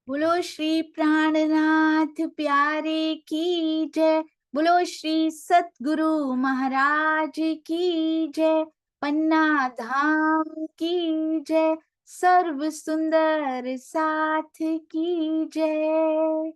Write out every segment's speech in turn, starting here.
बोलो श्री प्राणनाथ प्यारे की जय। बोलो श्री सतगुरु महाराज की जय। पन्ना धाम की जय। सर्व सुंदर साथ की जय।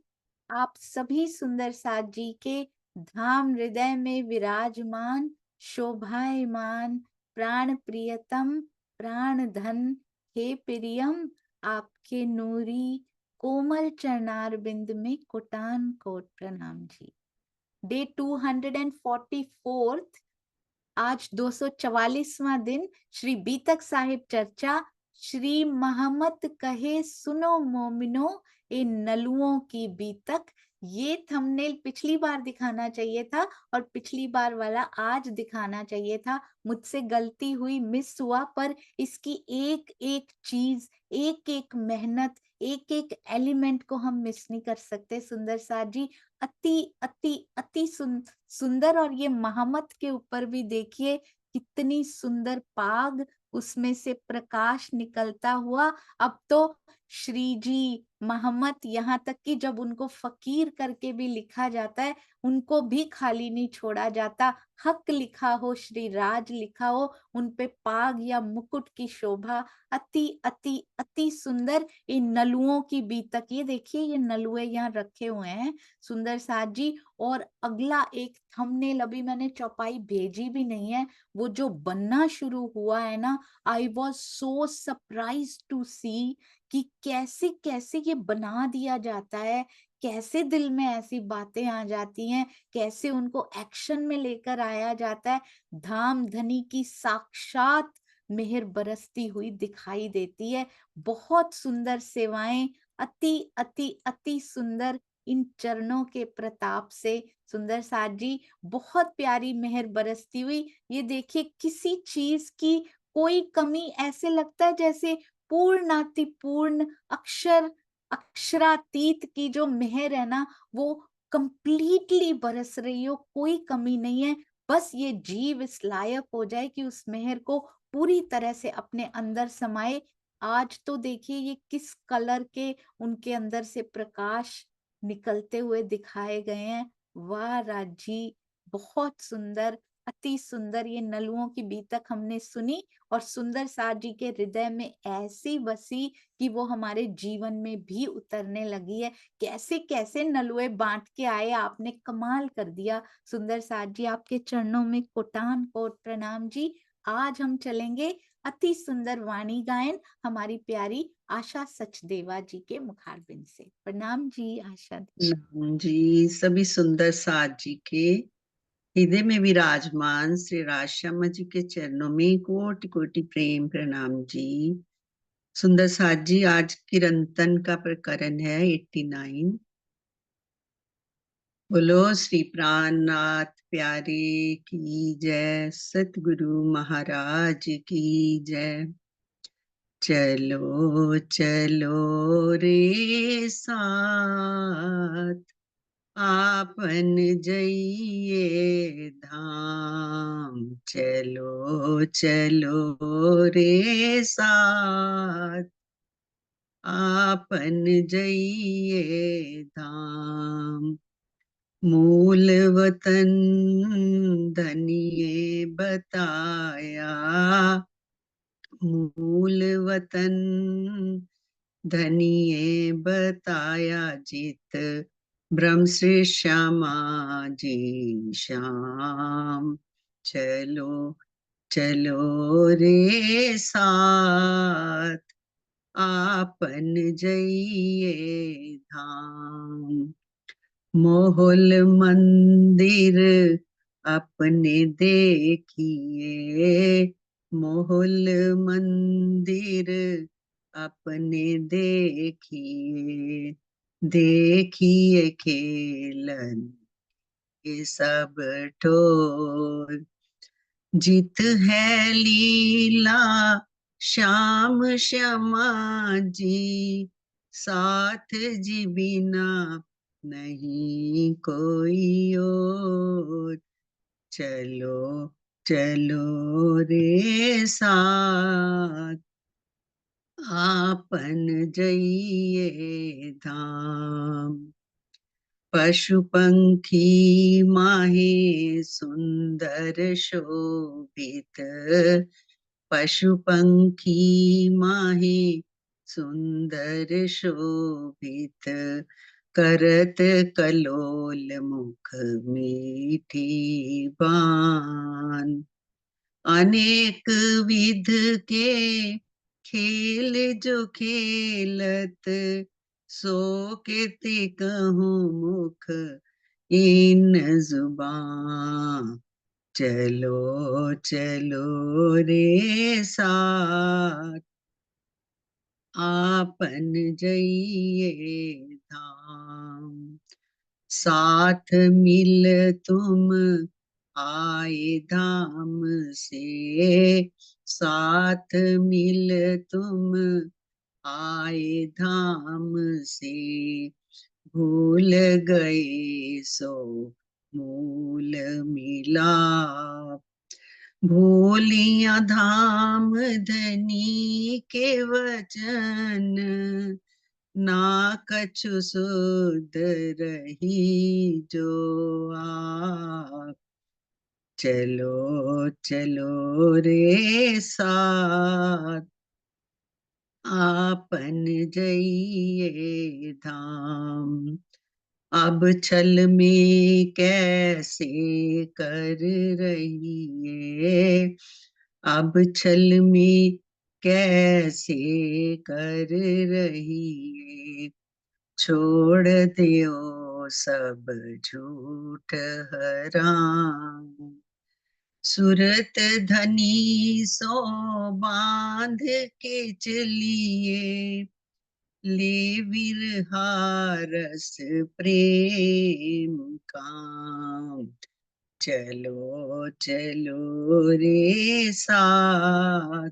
आप सभी सुंदर साथ जी के धाम हृदय में विराजमान, शोभायमान, प्राण प्रियतम, प्राण धन, हे प्रियम, आपके नूरी कोमल चरणार बिंद में कोटान कोट प्रणाम जी। डे 244, आज 244वां दिन, श्री बीतक साहिब चर्चा। श्री मोहम्मद कहे सुनो मोमिनो, ए नलुओं की बीतक। ये थंबनेल पिछली बार दिखाना चाहिए था और पिछली बार वाला आज दिखाना चाहिए था। मुझसे गलती हुई, मिस हुआ, पर इसकी एक एक चीज, एक एक मेहनत, एक एक एलिमेंट को हम मिस नहीं कर सकते। सुंदर साथ जी अति अति अति सुंदर। और ये मोहम्मद के ऊपर भी देखिए कितनी सुंदर पाग, उसमें से प्रकाश निकलता हुआ। अब तो श्री जी मोहम्मद, यहाँ तक कि जब उनको फकीर करके भी लिखा जाता है, उनको भी खाली नहीं छोड़ा जाता। हक लिखा हो, श्री राज लिखा हो, उन पे पाग या मुकुट की शोभा अति अति अति सुंदर। इन नलुओं की बीतक, ये देखिए ये नलुए यहाँ रखे हुए हैं सुंदर साथ जी। और अगला एक थंबनेल अभी मैंने चौपाई भेजी भी नहीं है, वो जो बनना शुरू हुआ है ना, I was so surprise to see कि कैसे कैसे ये बना दिया जाता है, कैसे दिल में ऐसी बातें आ जाती हैं, कैसे उनको एक्शन में लेकर आया जाता है। धाम धनी की साक्षात मेहर बरसती हुई दिखाई देती है। बहुत सुंदर सेवाएं, अति अति अति सुंदर। इन चरणों के प्रताप से सुंदर साथ जी बहुत प्यारी मेहर बरसती हुई। ये देखिए किसी चीज की कोई कमी, ऐसे लगता है जैसे पूर्णाति पूर्ण, अक्षर अक्षरातीत की जो मेहर है ना, वो कंप्लीटली बरस रही हो, कोई कमी नहीं है। बस ये जीव इस लायक हो जाए कि उस मेहर को पूरी तरह से अपने अंदर समाये। आज तो देखिए ये किस कलर के उनके अंदर से प्रकाश निकलते हुए दिखाए गए हैं। वाह राजी, बहुत सुंदर, अति सुंदर। ये नलुओं की बीतक हमने सुनी और सुंदर साथ जी के हृदय में ऐसी बसी कि वो हमारे जीवन में भी उतरने लगी है। कैसे कैसे नलुए बांट के आए, आपने कमाल कर दिया सुंदर साथ जी। आपके चरणों में कोटान कोट प्रणाम जी। आज हम चलेंगे अति सुंदर वाणी गायन हमारी प्यारी आशा सचदेवा जी के मुखारबिंद से। प्रणाम जी आशा दी। प्रणाम जी। सभी सुंदर साथ जी के हृदय में विराजमान श्री राजश्यामा जी के चरणों में कोटि कोटि प्रेम प्रणाम जी। सुंदर साथ जी, आज कीर्तन का प्रकरण है 89। बोलो श्री प्राणनाथ प्यारे की जय, सतगुरु महाराज की जय। चलो चलो रे साथ, आपन जइए धाम। चलो चलो रे साथ, आपन जइए धाम। मूल वतन धनिये बताया, मूल वतन धनिये बताया। जित ब्रह्म श्री श्यामा जी श्याम। चलो चलो रे साथ, आपन जइए धाम। मोहल मंदिर अपने देखिए, मोहल मंदिर अपने देखिए। देखिए खेलन ये सब ठोर, जित है लीला श्याम श्यामा जी। साथ जी बिना नहीं कोई और। चलो चलो रे साथ, आपन जइये धाम। पशु पंखी माहे सुंदर शोभित, पशु पंखी माहे सुंदर शोभित, करत कलोल मुख मीठी बान। अनेक विध के खेल जो खेलत, सो केते कहूँ मुख इन जुबान। चलो चलो रे साथ, आपन जइये धाम। साथ मिल तुम आए धाम से, साथ मिल तुम आए धाम से, भूल गए सो मूल मिलाप। भूलिया धाम धनी के वचन, ना कछु सुध रही जो आप। चलो चलो रे साथ, आपन जइये धाम। अब छल में कैसे कर रही है, अब छल में कैसे कर रही है। छोड़ दियो सब झूठ हराम। सूरत धनी सो बांध के चलिए, ले विरहा रस प्रेम काम। चलो चलो रे साथ,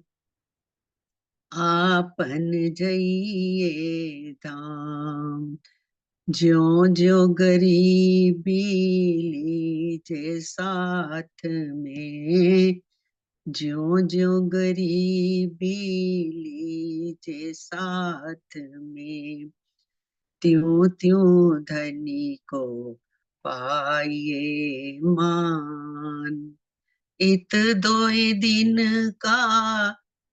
आपन जइये धाम। ज्यो ज्यो गरीबी लीजे साथ में, ज्यो ज्यो गरीबी लीजे साथ में, त्यों त्यों धनी को पाइए मान। इत दोय दिन का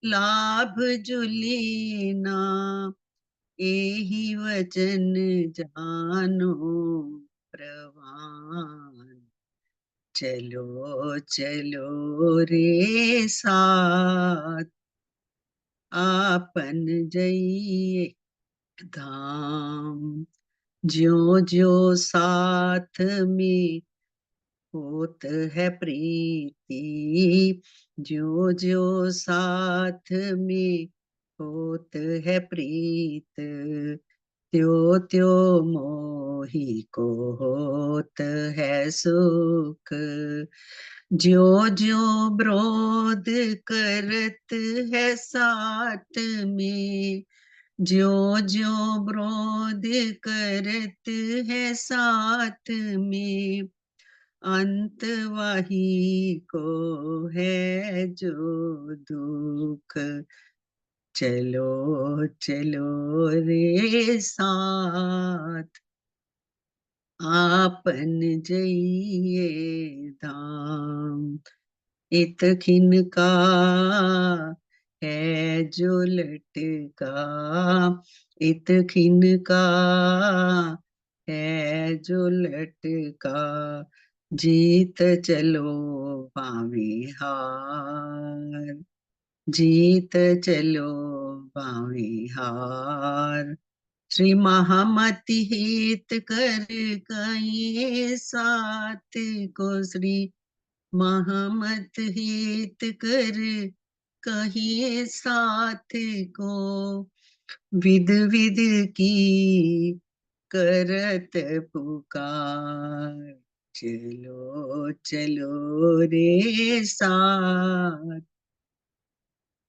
लाभ जुलीना, एहि वचन जानो प्रवान। चलो चलो रे साथ, आपन जइये धाम। ज्यो ज्यो साथ में होत है प्रीति, ज्यो ज्यो साथ में होत है प्रीत, त्यो त्यो मोही को होत है सुख। ज्यो ज्यो ब्रोध करत है साथ में, ज्यो ज्यो ब्रोध करत है साथ में, अंत वही को है जो दुख। चलो चलो रे साथ, आपन जइये धाम। इत खिन का है जो लटका, इत खिन का है जो लटका, जीत चलो पावे हार। जीत चलो पावे हार। श्री महामति हित कर कहिए साथ को, श्री महामत हित कर कहिए साथ को, विध विध की करत पुकार। चलो चलो रे साथ,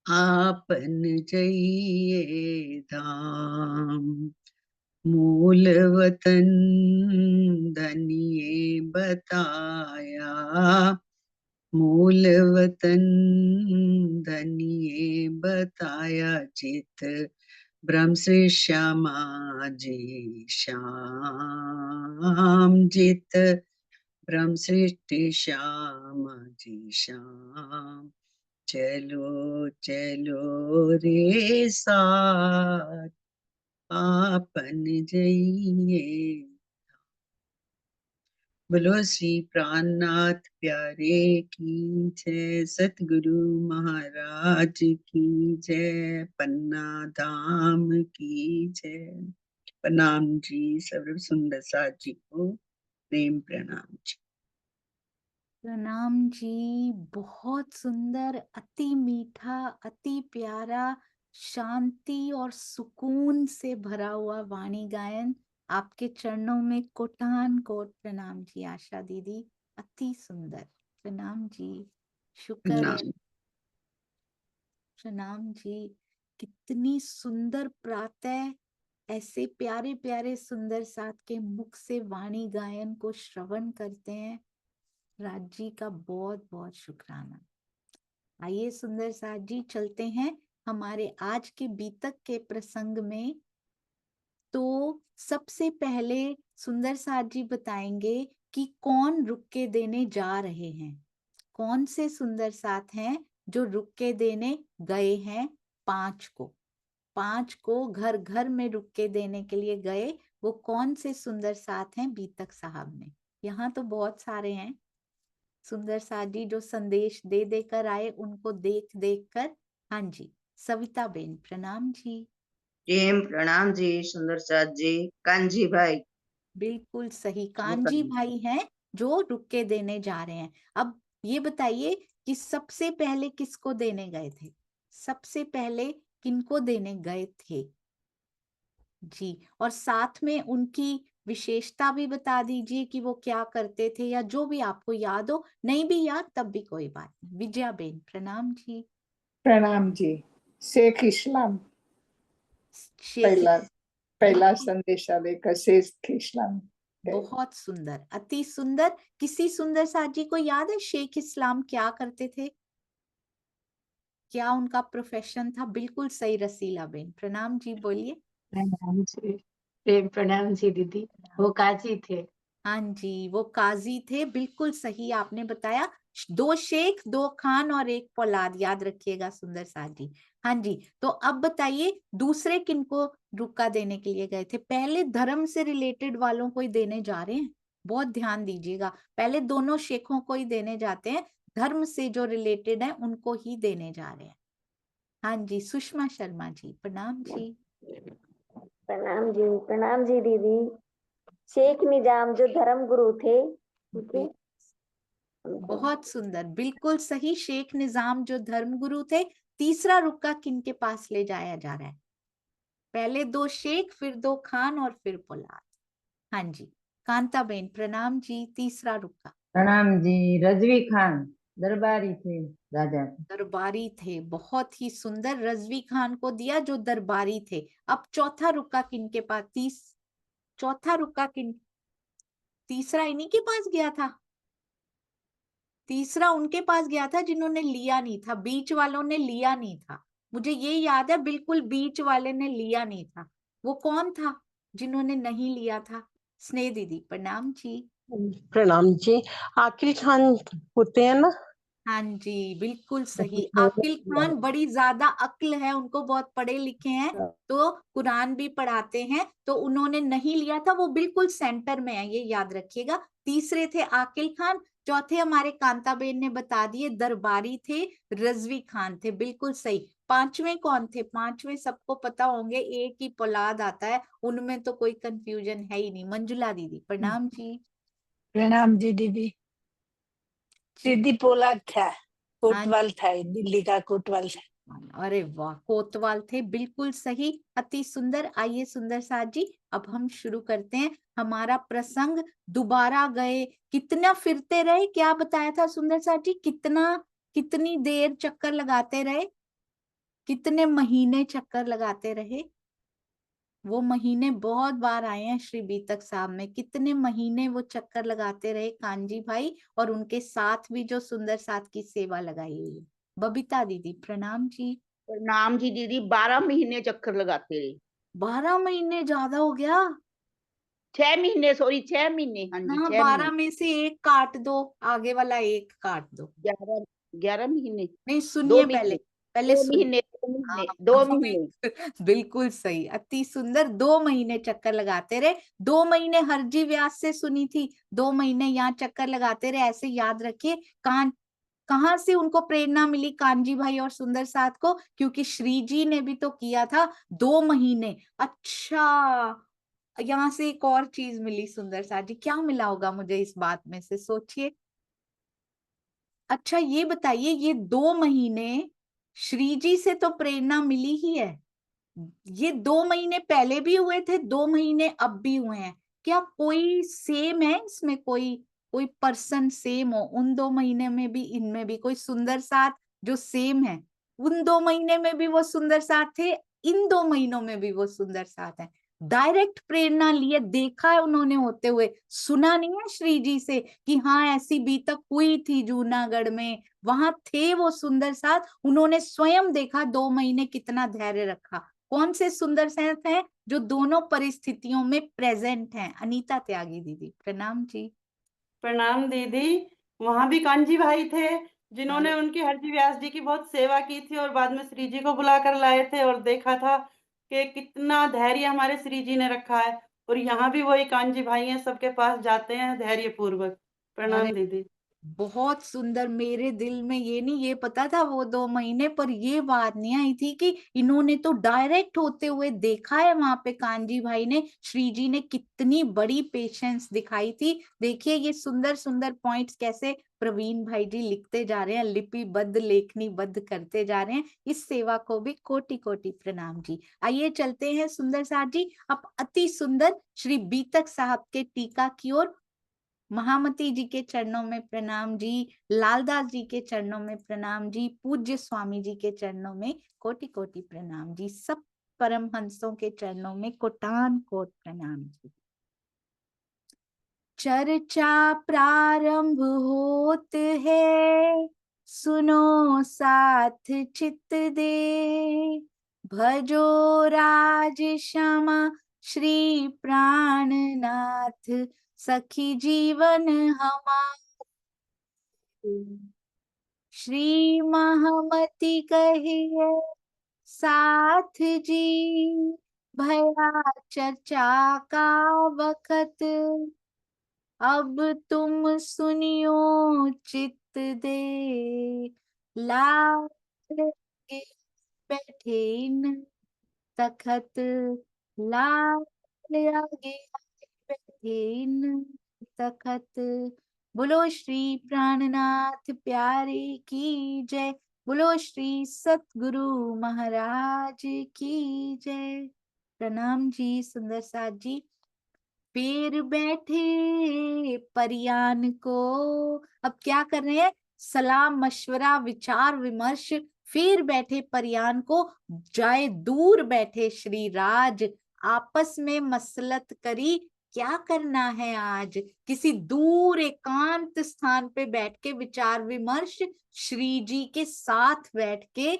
आपन जइये धाम। मूल वतन धनिये बताया, मूल वतन धनिये बताया चित, ब्रह्म श्री श्यामा जी श्याम जित, ब्रह्म सृष्टि श्याम जी श्याम। चलो चलो रे साथ आपन जइए। बोलो श्री प्राणनाथ प्यारे की जय, सतगुरु महाराज की जय, पन्ना धाम की जय। प्रणाम जी, सर्व सुंदर साथ जी को प्रेम प्रणाम जी। प्रणाम जी। बहुत सुंदर, अति मीठा, अति प्यारा, शांति और सुकून से भरा हुआ वाणी गायन। आपके चरणों में कोटान कोट प्रणाम जी। आशा दीदी, अति सुंदर। प्रणाम जी, शुक्र है। प्रणाम। प्रणाम जी। कितनी सुंदर प्रातः ऐसे प्यारे प्यारे सुंदर साथ के मुख से वाणी गायन को श्रवण करते हैं। राज जी का बहुत बहुत शुक्राना। आइए सुंदर साथ जी, चलते हैं हमारे आज के बीतक के प्रसंग में। तो सबसे पहले सुंदर साथ जी बताएंगे कि कौन रुक के देने जा रहे हैं। कौन से सुंदर साथ हैं जो रुक के देने गए हैं? 5 को घर घर में रुक के देने के लिए गए। वो कौन से सुंदर साथ हैं बीतक साहब में? यहाँ तो बहुत सारे हैं सुंदर साथ जी जो संदेश दे देकर आए, उनको देख देख कर। हाँ जी, सविता बेन प्रणाम जी। प्रेम प्रणाम जी, सुंदर साथ जी, कांजी भाई। बिल्कुल सही, कांजी भाई हैं जो रुक के देने जा रहे हैं। अब ये बताइए कि सबसे पहले किसको देने गए थे? सबसे पहले किनको देने गए थे जी? और साथ में उनकी विशेषता भी बता दीजिए कि वो क्या करते थे, या जो भी आपको याद हो। नहीं भी याद तब भी कोई बात नहीं। विजया बेन प्रणाम जी। प्रणाम जी। शेख इस्लाम शेख पहला संदेशा लेकर शेख इस्लाम गए। बहुत सुंदर, अति सुंदर। किसी सुंदर साथ जी को याद है शेख इस्लाम क्या करते थे? क्या उनका प्रोफेशन था? बिल्कुल सही रसीला बेन प्रणाम जी, बोलिए। प्रणाम जी, प्रेम प्रणाम जी दीदी। वो काजी थे। हाँ जी, वो काजी थे। बिल्कुल सही आपने बताया। 2 शेख, 2 खान और 1 फौलाद, याद रखिएगा सुंदर साथ जी। हाँ जी, तो अब बताइए दूसरे किनको रुका देने के लिए गए थे? पहले धर्म से रिलेटेड वालों को ही देने जा रहे हैं, बहुत ध्यान दीजिएगा। पहले दोनों शेखों को ही देने जाते हैं, धर्म से जो रिलेटेड है उनको ही देने जा रहे हैं। हाँ जी, सुषमा शर्मा जी प्रणाम जी। प्रणाम जी दीदी। शेख निजाम जो धर्म गुरु थे, ठीक है। बहुत सुंदर, बिल्कुल सही। शेख निजाम जो धर्मगुरु थे। तीसरा रुका किनके पास ले जाया जा रहा है? पहले 2 शेख, फिर 2 खान और फिर फौलाद। हाँ जी, कांता बेन प्रणाम जी। तीसरा रुका प्रणाम जी, रजवी खान दरबारी थे राजा। दरबारी थे, बहुत ही सुंदर। रजवी खान को दिया जो दरबारी थे। अब चौथा रुका किनके पास? चौथा रुका किन? तीसरा इन्हीं के पास गया था। तीसरा उनके पास गया था जिन्होंने लिया नहीं था, बीच वालों ने लिया नहीं था। मुझे ये याद है, बिल्कुल बीच वाले ने लिया नहीं था। वो कौन था जिन्होंने नहीं लिया था? स्नेह दीदी प्रणाम जी। प्रणाम जी, आकिल खान होते हैं ना? हाँ जी, बिल्कुल सही। आकिल खान, बड़ी ज्यादा अक्ल है उनको, बहुत पढ़े लिखे हैं, तो कुरान भी पढ़ाते हैं। तो उन्होंने नहीं लिया था, वो बिल्कुल सेंटर में है, ये याद रखिएगा। तीसरे थे आकिल खान। चौथे हमारे कांताबेन ने बता दिए, दरबारी थे, रजवी खान थे। बिल्कुल सही। पांचवें कौन थे? पांचवें सबको पता होंगे, एक ही पौलाद आता है, उनमें तो कोई कंफ्यूजन है ही नहीं। मंजुला दीदी प्रणाम जी। प्रणाम जी दीदी। दीदी पोलाद था, कोतवाल था, दिल्ली का कोतवाल था। अरे वाह, कोतवाल थे, बिल्कुल सही, अति सुंदर। आइए सुंदर साथ जी, अब हम शुरू करते हैं हमारा प्रसंग। दोबारा गए, कितना फिरते रहे? क्या बताया था सुंदर साथ जी? कितनी देर चक्कर लगाते रहे? कितने महीने चक्कर लगाते रहे? वो महीने बहुत बार आए हैं श्री बीतक साहब में, कितने महीने वो चक्कर लगाते रहे कांजी भाई, और उनके साथ भी जो सुंदर साथ की सेवा लगाई हुई है। बबीता दीदी प्रणाम जी। प्रणाम जी दीदी, 12 महीने चक्कर लगाते रहे। 12 महीने ज्यादा हो गया। 6 महीने, सॉरी 6 महीने, हाँ जी हाँ, 6 12 महीने, में से एक काट दो, आगे वाला एक काट दो। 11 महीने, नहीं 2 सुनिए, पहले महीने, पहले 2 सुनिए। महीने, 2 हाँ, महीने, 2 महीने। बिल्कुल सही, अति सुंदर। 2 महीने चक्कर लगाते रहे। 2 महीने हरजी व्यास से सुनी थी, 2 महीने यहाँ चक्कर लगाते रहे, ऐसे याद रखिए। कहाँ से उनको प्रेरणा मिली कांजी भाई और सुंदर साथ को? क्योंकि श्री जी ने भी तो किया था 2 महीने। अच्छा, यहाँ से एक और चीज मिली सुंदर साथ जी, क्या मिला होगा मुझे इस बात में से, सोचिए। अच्छा ये बताइए, ये 2 महीने श्री जी से तो प्रेरणा मिली ही है, ये 2 महीने पहले भी हुए थे, 2 महीने अब भी हुए हैं। क्या कोई सेम है इसमें? कोई कोई पर्सन सेम हो उन 2 महीने में भी, इनमें भी कोई सुंदर साथ जो सेम है? उन 2 महीने में भी वो सुंदर साथ थे, इन 2 महीनों में भी वो सुंदर साथ है। डायरेक्ट प्रेरणा लिए, देखा है उन्होंने होते हुए, सुना नहीं है श्री जी से कि हाँ ऐसी बीतक हुई थी जूनागढ़ में, वहां थे वो सुंदर साथ, उन्होंने स्वयं देखा, 2 महीने कितना धैर्य रखा। कौन से सुंदर साथ हैं जो दोनों परिस्थितियों में प्रेजेंट हैं? अनीता त्यागी दीदी प्रणाम जी। प्रणाम दीदी। वहां भी कांजी भाई थे जिन्होंने उनकी हरजी व्यास जी की बहुत सेवा की थी और बाद में श्री जी को बुलाकर लाए थे और देखा था कि कितना धैर्य हमारे श्री जी ने रखा है। और यहाँ भी वही कांजी भाई हैं, सबके पास जाते हैं धैर्य पूर्वक। अरे प्रणाम दीदी। बहुत सुंदर। मेरे दिल में ये नहीं, ये पता था वो 2 महीने, पर ये बात नहीं आई थी कि इन्होंने तो डायरेक्ट होते हुए देखा है वहां पे। कांजी भाई ने, श्री जी ने कितनी बड़ी पेशेंस दिखाई थी। देखिए ये सुंदर सुंदर पॉइंट्स कैसे प्रवीण भाई जी लिखते जा रहे हैं, लिपिबद्ध लेखनीबद्ध करते जा रहे हैं। इस सेवा को भी कोटि कोटि प्रणाम जी। आइए चलते हैं सुंदर साथ जी अब अति सुंदर श्री बीतक साहब के टीका की ओर। महामती जी के चरणों में प्रणाम जी, लालदास जी के चरणों में प्रणाम जी, पूज्य स्वामी जी के चरणों में कोटि कोटि प्रणाम जी, सब परमहंसों के चरणों में कोटान कोट प्रणाम जी। चर्चा प्रारंभ होत है, सुनो साथ चित दे, भजो राज श्यामा श्री प्राणनाथ, सखी जीवन हमारे। श्री महामती कहिए साथ जी, भया चर्चा का वखत, अब तुम सुनियो चित दे, लाल के बैठे न तखत, लाल आगे बैठे न तखत। बोलो श्री प्राणनाथ प्यारे की जय, बोलो श्री सतगुरु महाराज की जय। प्रणाम जी सुंदर साथ जी। फिर बैठे परियान को, अब क्या कर रहे हैं? सलाह मशवरा विचार विमर्श। फिर बैठे परियान को, जाए दूर बैठे श्री राज, आपस में मसलत करी, क्या करना है आज? किसी दूर एकांत स्थान पे बैठ के विचार विमर्श, श्री जी के साथ बैठ के।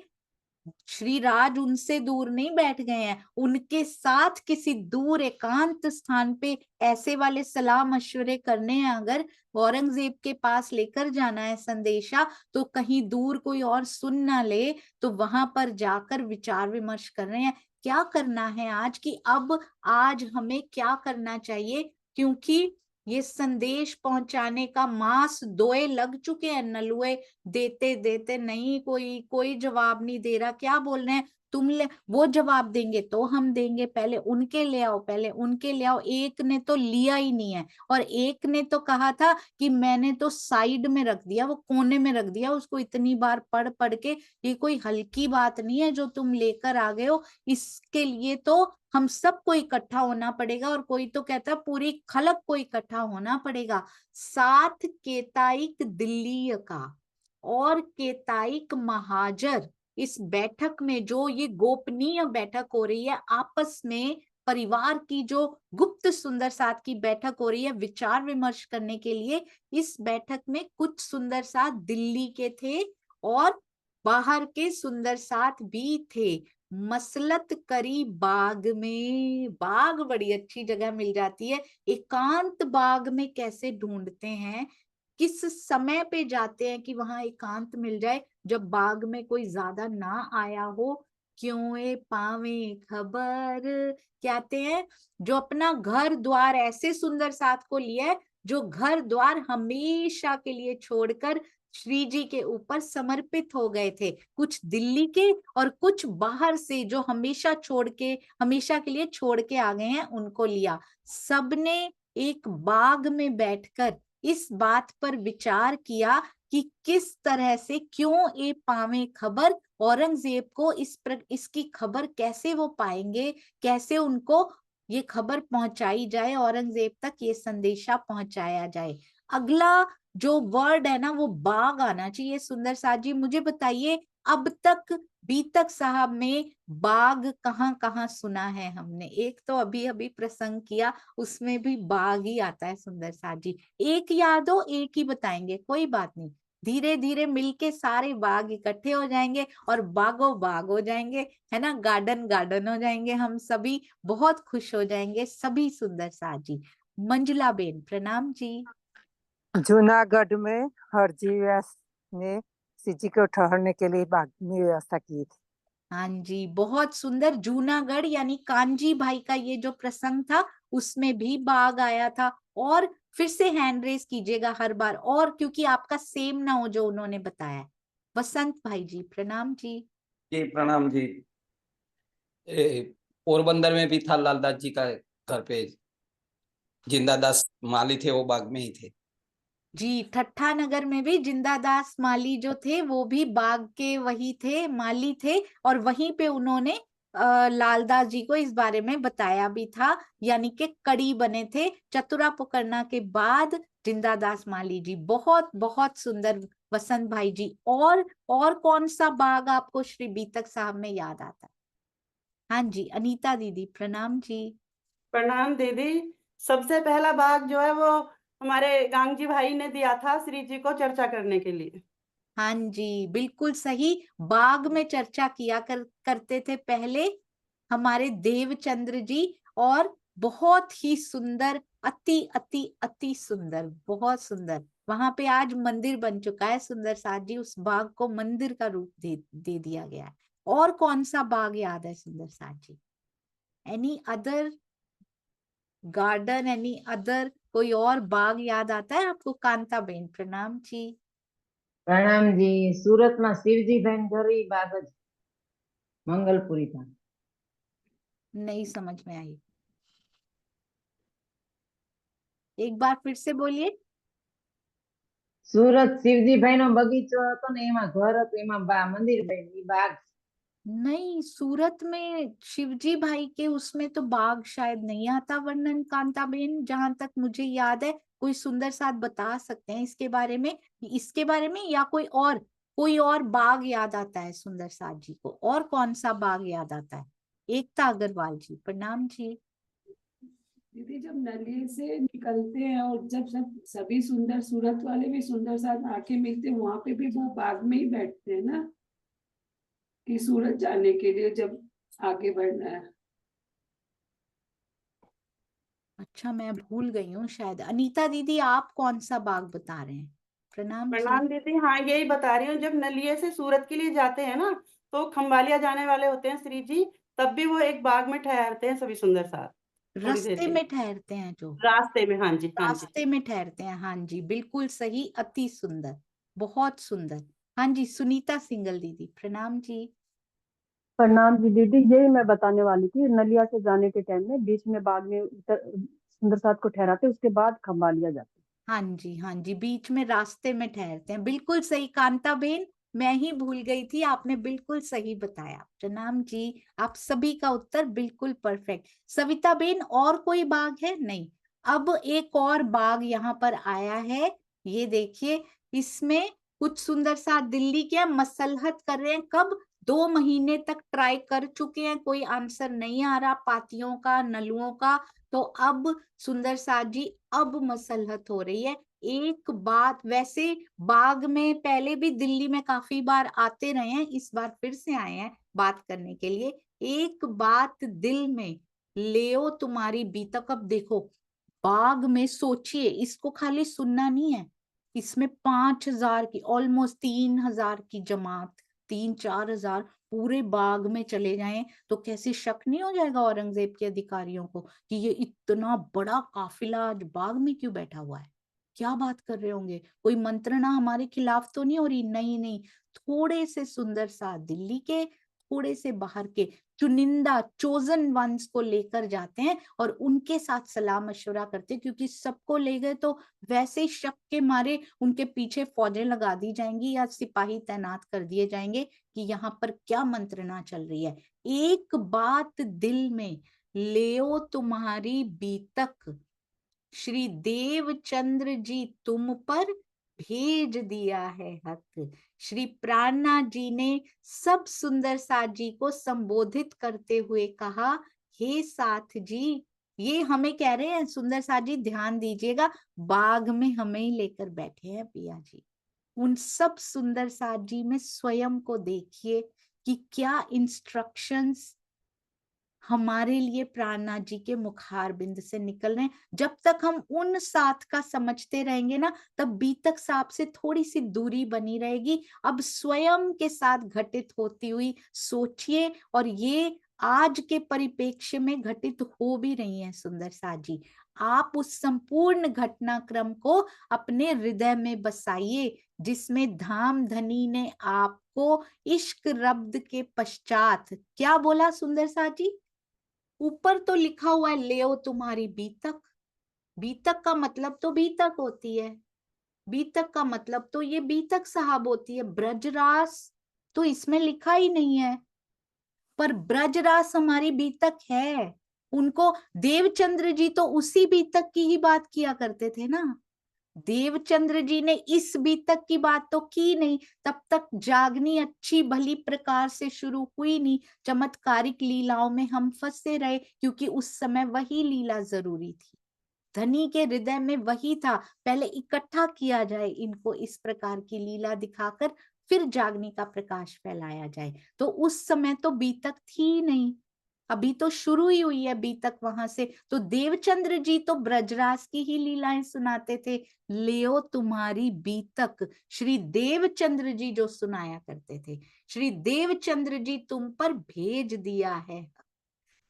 श्री राज उनसे दूर नहीं बैठ गए हैं, उनके साथ किसी दूर एकांत स्थान पे ऐसे वाले सलाह मशवरे करने हैं। अगर औरंगजेब के पास लेकर जाना है संदेशा, तो कहीं दूर कोई और सुन ना ले, तो वहां पर जाकर विचार विमर्श कर रहे हैं क्या करना है आज, कि अब आज हमें क्या करना चाहिए। क्योंकि ये संदेश पहुंचाने का मास दोए लग चुके हैं, नलुए देते देते नहीं, कोई जवाब नहीं दे रहा। क्या बोल रहे हैं? वो जवाब देंगे तो हम देंगे, पहले उनके ले आओ, पहले उनके ले आओ। एक ने तो लिया ही नहीं है, और एक ने तो कहा था कि मैंने तो साइड में रख दिया, वो कोने में रख दिया उसको, इतनी बार पढ़ पढ़ के। ये कोई हल्की बात नहीं है जो तुम लेकर आ गए हो, इसके लिए तो हम सबको इकट्ठा होना पड़ेगा। और कोई तो कहता पूरी खलक को इकट्ठा होना पड़ेगा। साथ केताइक दिल्ली का और केताइक महाजर, इस बैठक में जो ये गोपनीय बैठक हो रही है, आपस में परिवार की जो गुप्त सुंदर साथ की बैठक हो रही है विचार विमर्श करने के लिए। इस बैठक में कुछ सुंदर साथ दिल्ली के थे और बाहर के सुंदर साथ भी थे। मसलत करी बाग में, बाग बड़ी अच्छी जगह मिल जाती है, एकांत बाग में कैसे ढूंढते हैं, किस समय पे जाते हैं कि वहां एकांत मिल जाए, जब बाग में कोई ज्यादा ना आया हो। क्यों ए पावे खबर, कहते हैं जो अपना घर द्वार ऐसे सुंदर साथ को लिया है जो घर द्वार हमेशा के लिए छोड़कर श्री जी के ऊपर समर्पित हो गए थे। कुछ दिल्ली के और कुछ बाहर से जो हमेशा के लिए छोड़ के आ गए हैं, उनको लिया। सबने एक बाग में बैठकर इस बात पर विचार किया कि किस तरह से क्यों ए पावे खबर, औरंगजेब को इसकी खबर कैसे वो पाएंगे, कैसे उनको ये खबर पहुंचाई जाए, औरंगजेब तक ये संदेशा पहुंचाया जाए। अगला जो वर्ड है ना वो बाग आना चाहिए। सुंदर साथ जी मुझे बताइए, अब तक बीतक साहब में बाग कहाँ कहाँ सुना है हमने? एक तो अभी अभी प्रसंग किया, उसमें भी बाग ही आता है। सुंदर साथ जी एक याद हो, एक ही बताएंगे, कोई बात नहीं, धीरे धीरे मिलके सारे बाग इकट्ठे हो जाएंगे और बागो बाग हो जाएंगे, है ना, गार्डन गार्डन हो जाएंगे, हम सभी बहुत खुश हो जाएंगे सभी। सुंदर साथ जी। मंजुला बेन प्रणाम जी। जूनागढ़ में हरजी व्यास ने सीजी को ठहरने के लिए बाग में व्यवस्था की थी। हाँ जी, बहुत सुंदर। जूनागढ़ यानी कांजी भाई का ये जो प्रसंग था उसमें भी बाग आया था। और फिर से हैंड रेस कीजिएगा हर बार, और क्योंकि आपका सेम ना हो जो उन्होंने बताया। वसंत भाई जी प्रणाम जी। जी प्रणाम जी। पोरबंदर में भी था लालदास जी का घर पे, जिंदादास माली थे, वो बाग में ही थे। जी, ठट्ठा नगर में भी जिंदादास माली जो थे वो भी बाग के वही थे, माली थे, और वहीं पे उन्होंने लालदास जी को इस बारे में बताया भी था, यानी कि कड़ी बने थे चतुरा पुकरना के बाद जिंदादास माली जी। बहुत बहुत सुंदर वसंत भाई जी। और कौन सा बाग आपको श्री बीतक साहब में याद आता है? हाँ जी, अनीता दीदी प्रणाम जी। प्रणाम दीदी। सबसे पहला बाग जो है वो हमारे गांगजी भाई ने दिया था श्री जी को चर्चा करने के लिए। हाँ जी, बिल्कुल सही। बाग में चर्चा किया करते थे पहले हमारे देवचंद्र जी, और बहुत ही सुंदर, अति अति अति सुंदर, बहुत सुंदर। वहां पे आज मंदिर बन चुका है सुंदर साथ जी, उस बाग को मंदिर का रूप दे दिया गया है। और कौन सा बाग याद है सुंदर साथ जी? Any other garden, any other कोई और बाग याद आता है आपको? कांता बेन प्रणाम जी। प्रणाम जी। सूरत में शिवजी बहन घरी बाग ज मंगलपुरी था। नहीं समझ में आई, एक बार फिर से बोलिए। सूरत शिवजी भाई नो बगीचो હતો ને એમાં ઘર હતું, એમાં મંદિર બન્યું, ઈ બાગ। नहीं, सूरत में शिवजी भाई के उसमें तो बाग शायद नहीं आता वर्णन कांताबेन, जहां तक मुझे याद है। कोई सुंदर साथ बता सकते हैं इसके बारे में या कोई और बाग याद आता है सुंदर साथ जी को? और कौन सा बाग याद आता है? एकता अग्रवाल जी प्रणाम जी। दीदी जब नली से निकलते हैं और जब सभी सुंदर, सूरत वाले भी सुंदर साथ आके मिलते हैं, वहां पे भी वो बाग में ही बैठते हैं ना, कि सूरत जाने के लिए जब आगे बढ़ना है। अच्छा, मैं भूल गई हूँ शायद। अनीता दीदी आप कौन सा बाग बता रहे हैं? प्रणाम जी। प्रणाम दीदी। हाँ, यही बता रही हूँ, जब नलिये से सूरत के लिए जाते हैं ना, तो खंबालिया जाने वाले होते हैं श्री जी, तब भी वो एक बाग में ठहरते हैं सभी सुंदर साथ थोड़ी देर रास्ते के में लिए। ठहरते हैं जो रास्ते में, हाँ जी, हाँ जी। रास्ते में ठहरते हैं, हाँ जी, बिल्कुल सही, अति सुंदर, बहुत सुंदर। हाँ जी, सुनीता सिंगल दीदी प्रणाम जी। प्रणाम जी दीदी, यही मैं बताने वाली थी। नलिया से जाने के टाइम में बीच में बाग में सुंदर साथ को ठहराते, उसके बाद खंबालिया जाते। हाँ जी, हाँ जी, बीच में रास्ते में ठहरते हैं, बिल्कुल सही कांता बेन, मैं ही भूल गई थी, आपने बिल्कुल सही बताया। प्रणाम जी, आप सभी का उत्तर बिल्कुल परफेक्ट। सविता बेन और कोई बाग है? नहीं। अब एक और बाग यहाँ पर आया है, ये देखिए, इसमें कुछ सुंदर साथ दिल्ली के मसलहत कर रहे हैं। कब? 2 महीने तक ट्राई कर चुके हैं, कोई आंसर नहीं आ रहा पातियों का, नलुओं का, तो अब सुंदर साथ जी अब मसलहत हो रही है। एक बात, वैसे बाग में पहले भी दिल्ली में काफी बार आते रहे हैं, इस बार फिर से आए हैं बात करने के लिए। एक बात दिल में लेओ तुम्हारी बीतक। अब देखो बाग में सोचिए, इसको खाली सुनना नहीं है, इसमें 5,000 की, ऑलमोस्ट 3,000 की जमात, 3-4,000 पूरे बाग में चले जाएं तो कैसे शक नहीं हो जाएगा औरंगजेब के अधिकारियों को कि ये इतना बड़ा काफिला आज बाग में क्यों बैठा हुआ है, क्या बात कर रहे होंगे, कोई मंत्रणा हमारे खिलाफ तो नहीं हो रही। नहीं नहीं, थोड़े से सुंदर सा दिल्ली के, थोड़े से बाहर के चुनिंदा चोजन वंस को लेकर जाते हैं और उनके साथ सलाह मशवरा करते हैं, क्योंकि सबको ले गए तो वैसे शक के मारे उनके पीछे फौजें लगा दी जाएंगी या सिपाही तैनात कर दिए जाएंगे कि यहाँ पर क्या मंत्रणा चल रही है। एक बात दिल में लेओ तुम्हारी बीतक, श्री देवचंद्र जी तुम पर भेज दिया है हक। श्री प्राणनाथ जी ने सब सुंदर साथ जी को संबोधित करते हुए कहा, हे साथ जी, ये हमें कह रहे हैं सुंदर साथ जी, ध्यान दीजिएगा, बाग में हमें ही लेकर बैठे हैं पिया जी। उन सब सुंदर साथ जी में स्वयं को देखिए कि क्या इंस्ट्रक्शंस हमारे लिए प्राणनाथ जी के मुखार बिंद से निकल रहे हैं। जब तक हम उन साथ का समझते रहेंगे ना, तब बीतक साहब से थोड़ी सी दूरी बनी रहेगी। अब स्वयं के साथ घटित होती हुई सोचिए, और ये आज के परिप्रेक्ष्य में घटित हो भी रही है सुंदर साथ जी। आप उस संपूर्ण घटनाक्रम को अपने हृदय में बसाइए, जिसमें धाम धनी ने आपको इश्क रब्द के पश्चात क्या बोला सुंदर साथ जी। ऊपर तो लिखा हुआ है लेओ तुम्हारी बीतक, बीतक का मतलब तो बीतक होती है, बीतक का मतलब तो ये बीतक साहब होती है। ब्रजरास तो इसमें लिखा ही नहीं है, पर ब्रजरास हमारी बीतक है। उनको देवचंद्र जी तो उसी बीतक की ही बात किया करते थे ना। देवचंद्र जी ने इस बीतक की बात तो की नहीं, तब तक जागनी अच्छी भली प्रकार से शुरू हुई नहीं। चमत्कारिक लीलाओं में हम फंसे रहे, क्योंकि उस समय वही लीला जरूरी थी, धनी के हृदय में वही था। पहले इकट्ठा किया जाए इनको, इस प्रकार की लीला दिखाकर फिर जागनी का प्रकाश फैलाया जाए। तो उस समय तो बीतक थी नहीं, अभी तो शुरू ही हुई है बीतक वहां से। तो देवचंद्र जी तो ब्रजराज की ही लीलाएं सुनाते थे, लेओ तुम्हारी बीतक श्री देवचंद्र जी जो सुनाया करते थे। श्री देवचंद्र जी तुम पर भेज दिया है।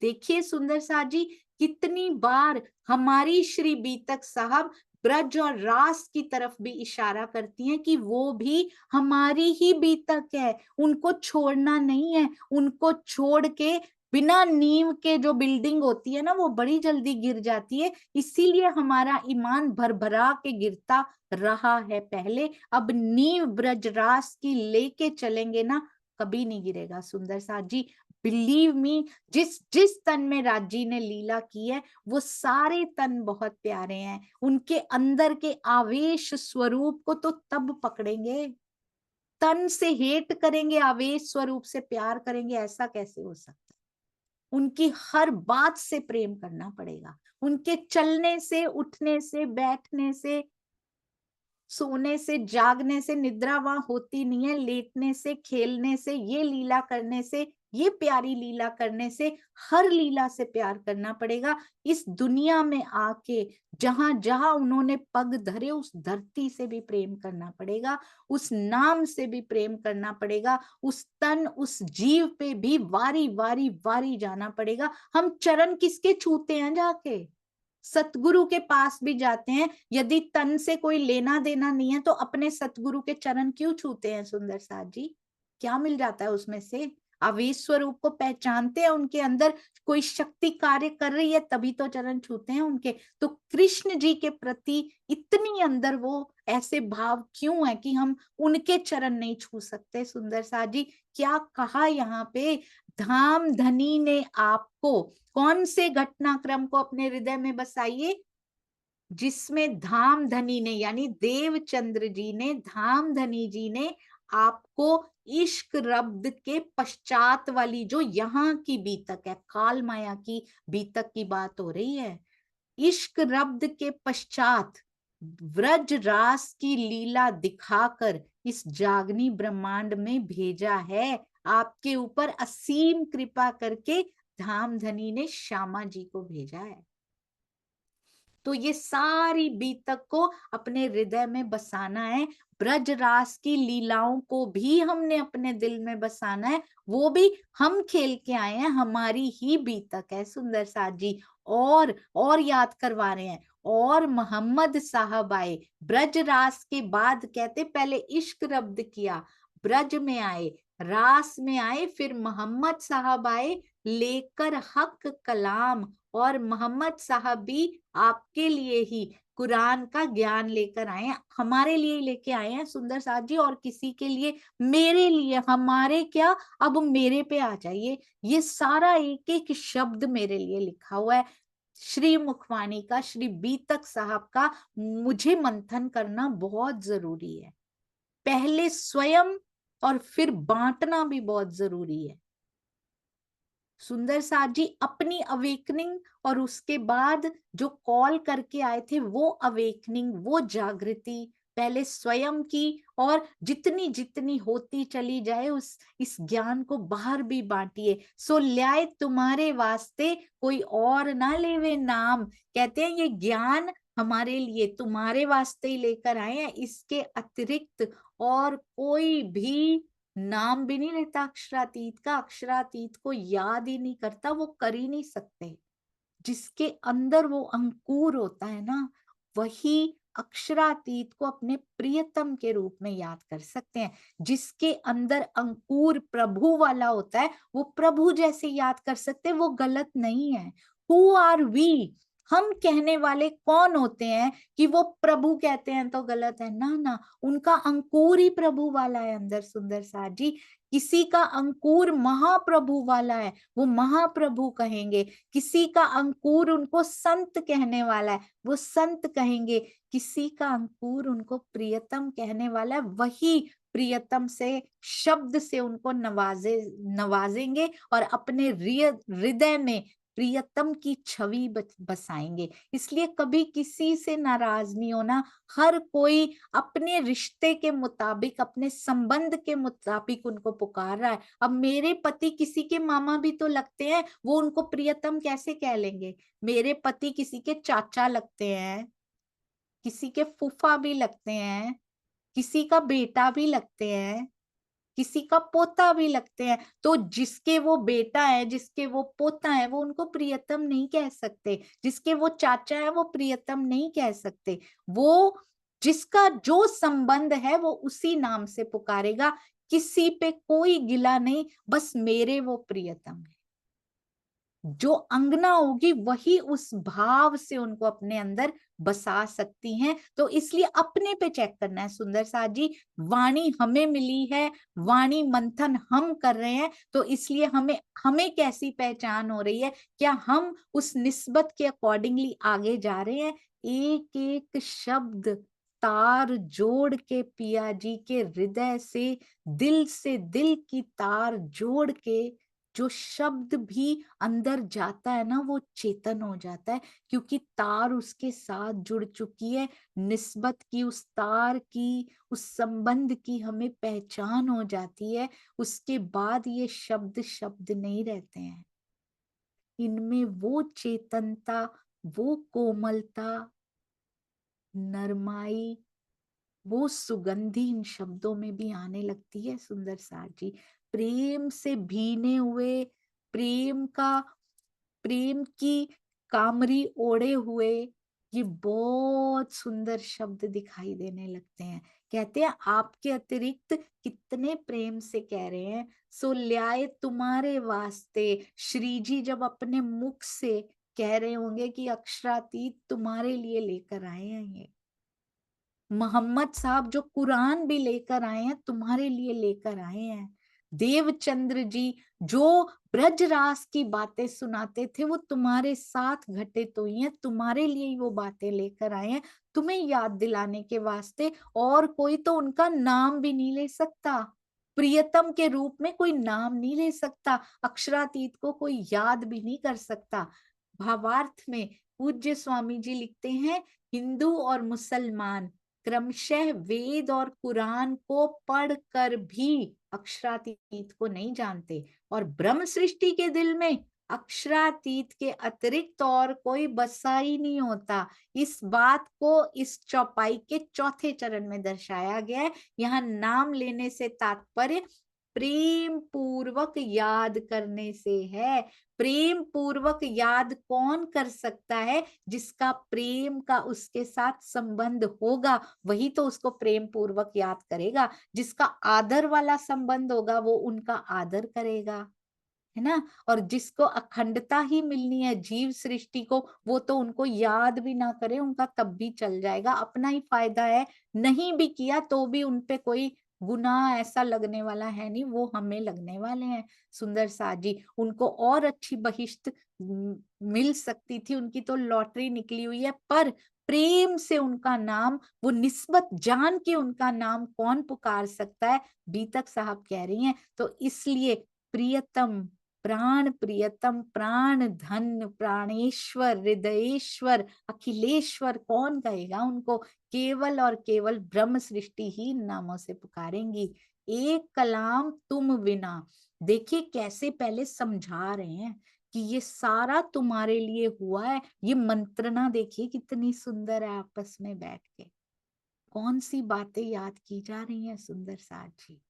देखिए सुंदर साथ जी, कितनी बार हमारी श्री बीतक साहब ब्रज और रास की तरफ भी इशारा करती हैं कि वो भी हमारी ही बीतक है, उनको छोड़ना नहीं है। उनको छोड़ के बिना नींव के जो बिल्डिंग होती है ना, वो बड़ी जल्दी गिर जाती है, इसीलिए हमारा ईमान भरभरा के गिरता रहा है पहले। अब नींव ब्रजरास की लेके चलेंगे ना, कभी नहीं गिरेगा सुंदर साथ जी। बिलीव मी, जिस जिस तन में राजी ने लीला की है, वो सारे तन बहुत प्यारे हैं। उनके अंदर के आवेश स्वरूप को तो तब पकड़ेंगे, तन से हेट करेंगे, आवेश स्वरूप से प्यार करेंगे, ऐसा कैसे हो सकता है। उनकी हर बात से प्रेम करना पड़ेगा, उनके चलने से, उठने से, बैठने से, सोने से, जागने से, निद्रा वहां होती नहीं है, लेटने से, खेलने से, ये लीला करने से, ये प्यारी लीला करने से, हर लीला से प्यार करना पड़ेगा। इस दुनिया में आके जहां जहां उन्होंने पग धरे, उस धरती से भी प्रेम करना पड़ेगा, उस नाम से भी प्रेम करना पड़ेगा, उस तन, उस जीव पे भी वारी वारी वारी जाना पड़ेगा। हम चरण किसके छूते हैं जाके? सतगुरु के पास भी जाते हैं, यदि तन से कोई लेना देना नहीं है तो अपने सतगुरु के चरण क्यों छूते हैं सुंदर साथ जी? क्या मिल जाता है उसमें से? आवेश स्वरूप को पहचानते हैं, उनके अंदर कोई शक्ति कार्य कर रही है, तभी तो चरण छूते हैं उनके। तो कृष्ण जी के प्रति इतनी अंदर वो ऐसे भाव क्यों है कि हम उनके चरण नहीं छू सकते? सुंदर साथ जी क्या कहा यहाँ पे, धाम धनी ने आपको, कौन से घटनाक्रम को अपने हृदय में बसाइए, जिसमें धाम धनी ने यानी देवचंद्र जी ने, धाम धनी जी ने आपको इश्क रब्द के पश्चात वाली जो यहाँ की बीतक है, काल माया की बीतक की बात हो रही है। इश्क रब्द के पश्चात व्रज रास की लीला दिखाकर इस जागनी ब्रह्मांड में भेजा है, आपके ऊपर असीम कृपा करके धाम धनी ने श्यामा जी को भेजा है। तो ये सारी बीतक को अपने हृदय में बसाना है। ब्रज रास की लीलाओं को भी हमने अपने दिल में बसाना है, वो भी हम खेल के आए हैं, हमारी ही बीतक है। सुंदर साथ जी और याद करवा रहे हैं। और मोहम्मद साहब आए ब्रज रास के बाद, कहते पहले इश्क रब्द किया, ब्रज में आए, रास में आए, फिर मोहम्मद साहब आए लेकर हक कलाम। और मोहम्मद साहब भी आपके लिए ही कुरान का ज्ञान लेकर आए हैं, हमारे लिए लेके आए हैं सुंदर साथ जी, और किसी के लिए, मेरे लिए, हमारे क्या, अब मेरे पे आ जाइए। ये सारा एक एक शब्द मेरे लिए लिखा हुआ है, श्री मुखवाणी का, श्री बीतक साहब का। मुझे मंथन करना बहुत जरूरी है, पहले स्वयं और फिर बांटना भी बहुत जरूरी है। सुंदर साथ जी अपनी अवेकनिंग और उसके बाद जो कॉल करके आए थे वो अवेकनिंग, वो जागृति पहले स्वयं की, और जितनी जितनी होती चली जाए इस ज्ञान को बाहर भी बांटिए। सो ल्याए तुम्हारे वास्ते कोई और ना लेवे नाम, कहते हैं ये ज्ञान हमारे लिए तुम्हारे वास्ते ही लेकर आए हैं, इसके अतिरिक्त और कोई भी नाम भी नहीं लेता अक्षरातीत का, अक्षरातीत को याद ही नहीं करता, वो कर ही नहीं सकते। जिसके अंदर वो अंकुर होता है ना, वही अक्षरातीत को अपने प्रियतम के रूप में याद कर सकते हैं। जिसके अंदर अंकुर प्रभु वाला होता है, वो प्रभु जैसे याद कर सकते हैं, वो गलत नहीं है। हु आर वी, हम कहने वाले कौन होते हैं कि वो प्रभु कहते हैं तो गलत है? ना ना, उनका अंकुर ही प्रभु वाला है अंदर। सुंदर साथ जी, किसी का अंकुर महाप्रभु वाला है, वो महाप्रभु कहेंगे। किसी का अंकुर उनको संत कहने वाला है, वो संत कहेंगे। किसी का अंकुर उनको प्रियतम कहने वाला है, वही प्रियतम से शब्द से उनको नवाजेंगे और अपने हृदय में प्रियतम की छवि बसाएंगे। इसलिए कभी किसी से नाराज नहीं होना। हर कोई अपने रिश्ते के मुताबिक, अपने संबंध के मुताबिक उनको पुकार रहा है। अब मेरे पति किसी के मामा भी तो लगते हैं, वो उनको प्रियतम कैसे कह लेंगे? मेरे पति किसी के चाचा लगते हैं, किसी के फूफा भी लगते हैं, किसी का बेटा भी लगते हैं, किसी का पोता भी लगते हैं। तो जिसके वो बेटा है, जिसके वो पोता है, वो उनको प्रियतम नहीं कह सकते। जिसके वो चाचा है, वो प्रियतम नहीं कह सकते। वो जिसका जो संबंध है वो उसी नाम से पुकारेगा। किसी पे कोई गिला नहीं, बस मेरे वो प्रियतम है। जो अंगना होगी वही उस भाव से उनको अपने अंदर बसा सकती हैं। तो इसलिए अपने पे चेक करना है सुंदर साथ जी। वाणी हमें मिली है, वाणी मंथन हम कर रहे हैं, तो इसलिए हमें कैसी पहचान हो रही है? क्या हम उस निस्बत के अकॉर्डिंगली आगे जा रहे हैं? एक एक शब्द तार जोड़ के पिया जी के हृदय से दिल की तार जोड़ के जो शब्द भी अंदर जाता है ना, वो चेतन हो जाता है, क्योंकि तार उसके साथ जुड़ चुकी है। निस्बत की, उस तार की, उस संबंध की हमें पहचान हो जाती है। उसके बाद ये शब्द शब्द नहीं रहते हैं, इनमें वो चेतनता, वो कोमलता, नरमाई, वो सुगंधी इन शब्दों में भी आने लगती है। सुंदर साथ जी, प्रेम से भीने हुए, प्रेम की कामरी ओढ़े हुए ये बहुत सुंदर शब्द दिखाई देने लगते हैं। कहते हैं आपके अतिरिक्त कितने प्रेम से कह रहे हैं। सो ल्याए तुम्हारे वास्ते, श्री जी जब अपने मुख से कह रहे होंगे कि अक्षरातीत तुम्हारे लिए लेकर आए हैं, ये मोहम्मद साहब जो कुरान भी लेकर आए हैं, तुम्हारे लिए लेकर आए हैं। देवचंद्र जी जो ब्रजरास की बातें सुनाते थे वो तुम्हारे साथ घटित हुई हैं, तुम्हारे लिए ही वो बातें लेकर आए हैं, तुम्हें याद दिलाने के वास्ते। और कोई तो उनका नाम भी नहीं ले सकता, प्रियतम के रूप में कोई नाम नहीं ले सकता, अक्षरातीत को कोई याद भी नहीं कर सकता। भावार्थ में पूज्य स्वामी जी लिखते हैं, हिंदू और मुसलमान क्रमशः वेद और कुरान को पढ़कर भी अक्षरातीत को नहीं जानते, और ब्रह्म सृष्टि के दिल में अक्षरातीत के अतिरिक्त और कोई बसा ही नहीं होता। इस बात को इस चौपाई के चौथे चरण में दर्शाया गया है। यहाँ नाम लेने से तात्पर्य प्रेम पूर्वक याद करने से है। प्रेम पूर्वक याद कौन कर सकता है? जिसका प्रेम का उसके साथ संबंध होगा, वही तो उसको प्रेम पूर्वक याद करेगा। जिसका आदर वाला संबंध होगा वो उनका आदर करेगा, है ना। और जिसको अखंडता ही मिलनी है जीव सृष्टि को, वो तो उनको याद भी ना करे, उनका तब भी चल जाएगा, अपना ही फायदा है। नहीं भी किया तो भी उनपे कोई गुनाह ऐसा लगने वाला है नहीं, वो हमें लगने वाले हैं। सुंदर साथ जी, उनको और अच्छी बहिष्त मिल सकती थी, उनकी तो लॉटरी निकली हुई है, पर प्रेम से उनका नाम, वो निस्बत जान के उनका नाम कौन पुकार सकता है? बीतक साहब कह रही हैं। तो इसलिए प्रियतम, प्राण प्रियतम, प्राण धन, प्राणेश्वर, हृदयेश्वर, अखिलेश्वर कौन कहेगा उनको? केवल और केवल ब्रह्म सृष्टि ही नामों से पुकारेंगी। एक कलाम तुम बिना, देखिए कैसे पहले समझा रहे हैं कि ये सारा तुम्हारे लिए हुआ है। ये मंत्रणा देखिए कितनी सुंदर है, आपस में बैठ के कौन सी बातें याद की जा रही हैं। सुंदर साथ जी,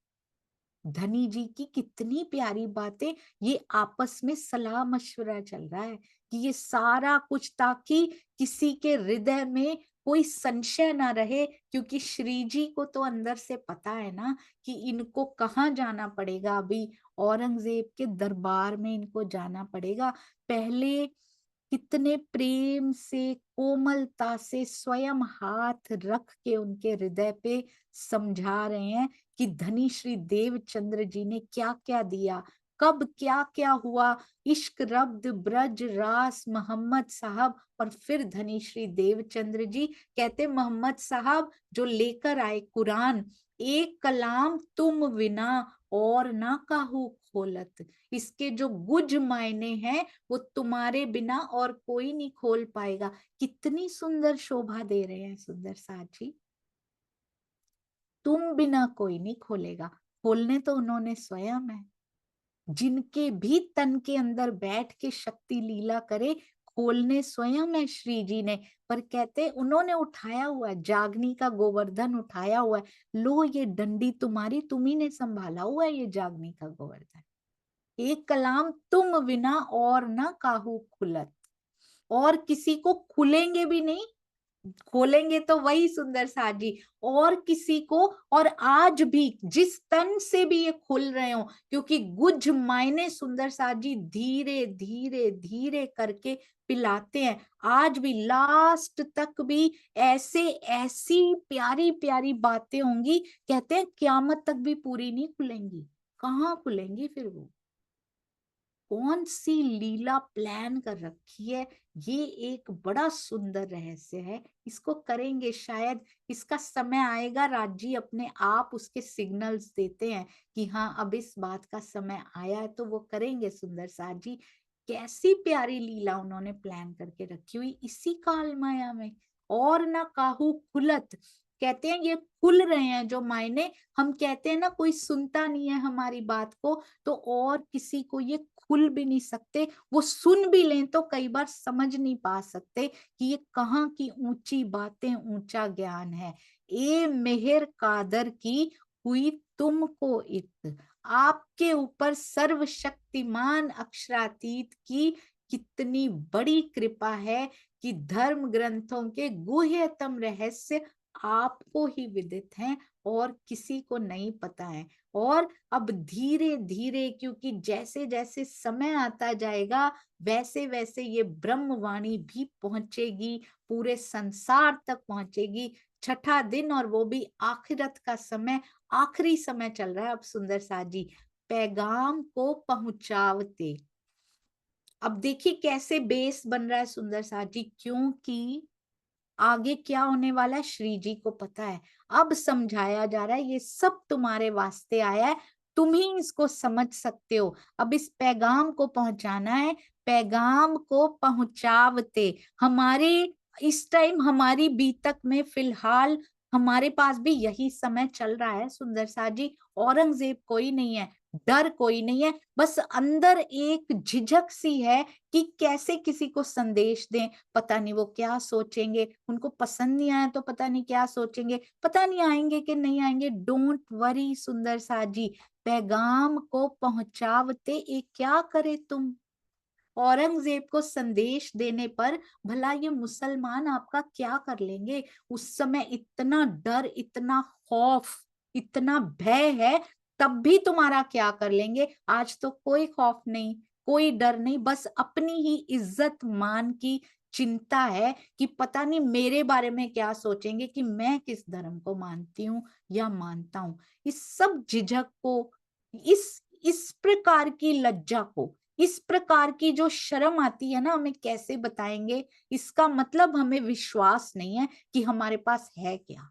धनी जी की कितनी प्यारी बातें, ये आपस में सलाह मशवरा चल रहा है कि ये सारा कुछ ताकि किसी के हृदय में कोई संशय ना रहे, क्योंकि श्री जी को तो अंदर से पता है ना कि इनको कहाँ जाना पड़ेगा। अभी औरंगजेब के दरबार में इनको जाना पड़ेगा। पहले कितने प्रेम से, कोमलता से स्वयं हाथ रख के उनके हृदय पे समझा रहे हैं कि धनी श्री देवचंद्र जी ने क्या क्या दिया, कब क्या क्या हुआ। इश्क रब्द ब्रज रास मोहम्मद साहब, और फिर धनी श्री देवचंद्र जी कहते मोहम्मद साहब जो लेकर आए कुरान, एक कलाम तुम बिना और ना काहू खोलत। इसके जो गुज मायने हैं वो तुम्हारे बिना और कोई नहीं खोल पाएगा। कितनी सुंदर शोभा दे रहे हैं सुंदर साथ जी। तुम बिना कोई नहीं खोलेगा, खोलने तो उन्होंने स्वयं है। जिनके भी तन के अंदर बैठ के शक्ति लीला करे, खोलने स्वयं है श्री जी ने। पर कहते उन्होंने उठाया हुआ है, जागनी का गोवर्धन उठाया हुआ है। लो ये डंडी तुम्हारी, तुम्ही ने संभाला हुआ है ये जागनी का गोवर्धन। एक कलाम तुम बिना और ना काहू खुलत, और किसी को खुलेंगे भी नहीं, खोलेंगे तो वही सुंदर साथ जी, और किसी को। और आज भी जिस तन से भी ये खुल रहे हो, क्योंकि गुज मायने सुंदर साथ जी धीरे धीरे धीरे करके पिलाते हैं। आज भी लास्ट तक भी ऐसे ऐसी प्यारी प्यारी बातें होंगी, कहते हैं क्यामत तक भी पूरी नहीं खुलेंगी। कहाँ खुलेंगी फिर वो? कौन सी लीला प्लान कर रखी है, ये एक बड़ा सुंदर रहस्य है। इसको करेंगे, शायद इसका समय आएगा, राजी अपने आप उसके सिग्नल्स देते हैं कि हाँ अब इस बात का समय आया है, तो वो करेंगे। सुंदर साथ जी कैसी प्यारी लीला उन्होंने प्लान करके रखी हुई इसी काल माया में। और ना काहू खुलत, कहते हैं ये खुल रहे हैं जो मायने। हम कहते हैं ना कोई सुनता नहीं है हमारी बात को, तो और किसी को ये खुल भी नहीं सकते। वो सुन भी लें तो कई बार समझ नहीं पा सकते कि ये कहाँ की ऊंची बातें, ऊंचा ज्ञान है। ए मेहर कादर की हुई तुमको इत, आपके ऊपर सर्वशक्तिमान अक्षरातीत की कितनी बड़ी कृपा है कि धर्म ग्रंथों के गुह्यतम रहस्य आपको ही विदित हैं और किसी को नहीं पता है। और अब धीरे धीरे, क्योंकि जैसे जैसे समय आता जाएगा वैसे वैसे ये ब्रह्मवाणी भी पहुंचेगी, पूरे संसार तक पहुंचेगी। छठा दिन, और वो भी आखिरत का समय, आखिरी समय चल रहा है अब सुंदर साथ जी। पैगाम को पहुंचावते। अब देखिए कैसे बेस बन रहा है सुंदर साथ जी, क्योंकि आगे क्या होने वाला है श्री जी को पता है। अब समझाया जा रहा है ये सब तुम्हारे वास्ते आया है, तुम ही इसको समझ सकते हो। अब इस पैगाम को पहुंचाना है, पैगाम को पहुंचावते। हमारे इस टाइम हमारी बीतक में फिलहाल हमारे पास भी यही समय चल रहा है सुंदर साथ जी। औरंगजेब कोई नहीं है, डर कोई नहीं है, बस अंदर एक झिझक सी है कि कैसे किसी को संदेश दें। पता नहीं वो क्या सोचेंगे, उनको पसंद नहीं आया तो पता नहीं क्या सोचेंगे, पता नहीं आएंगे कि नहीं आएंगे। डोंट वरी सुंदर साथ जी, पैगाम को पहुंचावते एक क्या करे तुम। औरंगजेब को संदेश देने पर भला ये मुसलमान आपका क्या कर लेंगे। उस समय इतना डर, इतना खौफ, इतना भय है, तब भी तुम्हारा क्या कर लेंगे। आज तो कोई खौफ नहीं, कोई डर नहीं, बस अपनी ही इज्जत मान की चिंता है कि पता नहीं मेरे बारे में क्या सोचेंगे, कि मैं किस धर्म को मानती हूँ या मानता हूँ। इस सब झिझक को, इस प्रकार की लज्जा को, इस प्रकार की जो शर्म आती है ना, हमें कैसे बताएंगे। इसका मतलब हमें विश्वास नहीं है कि हमारे पास है क्या।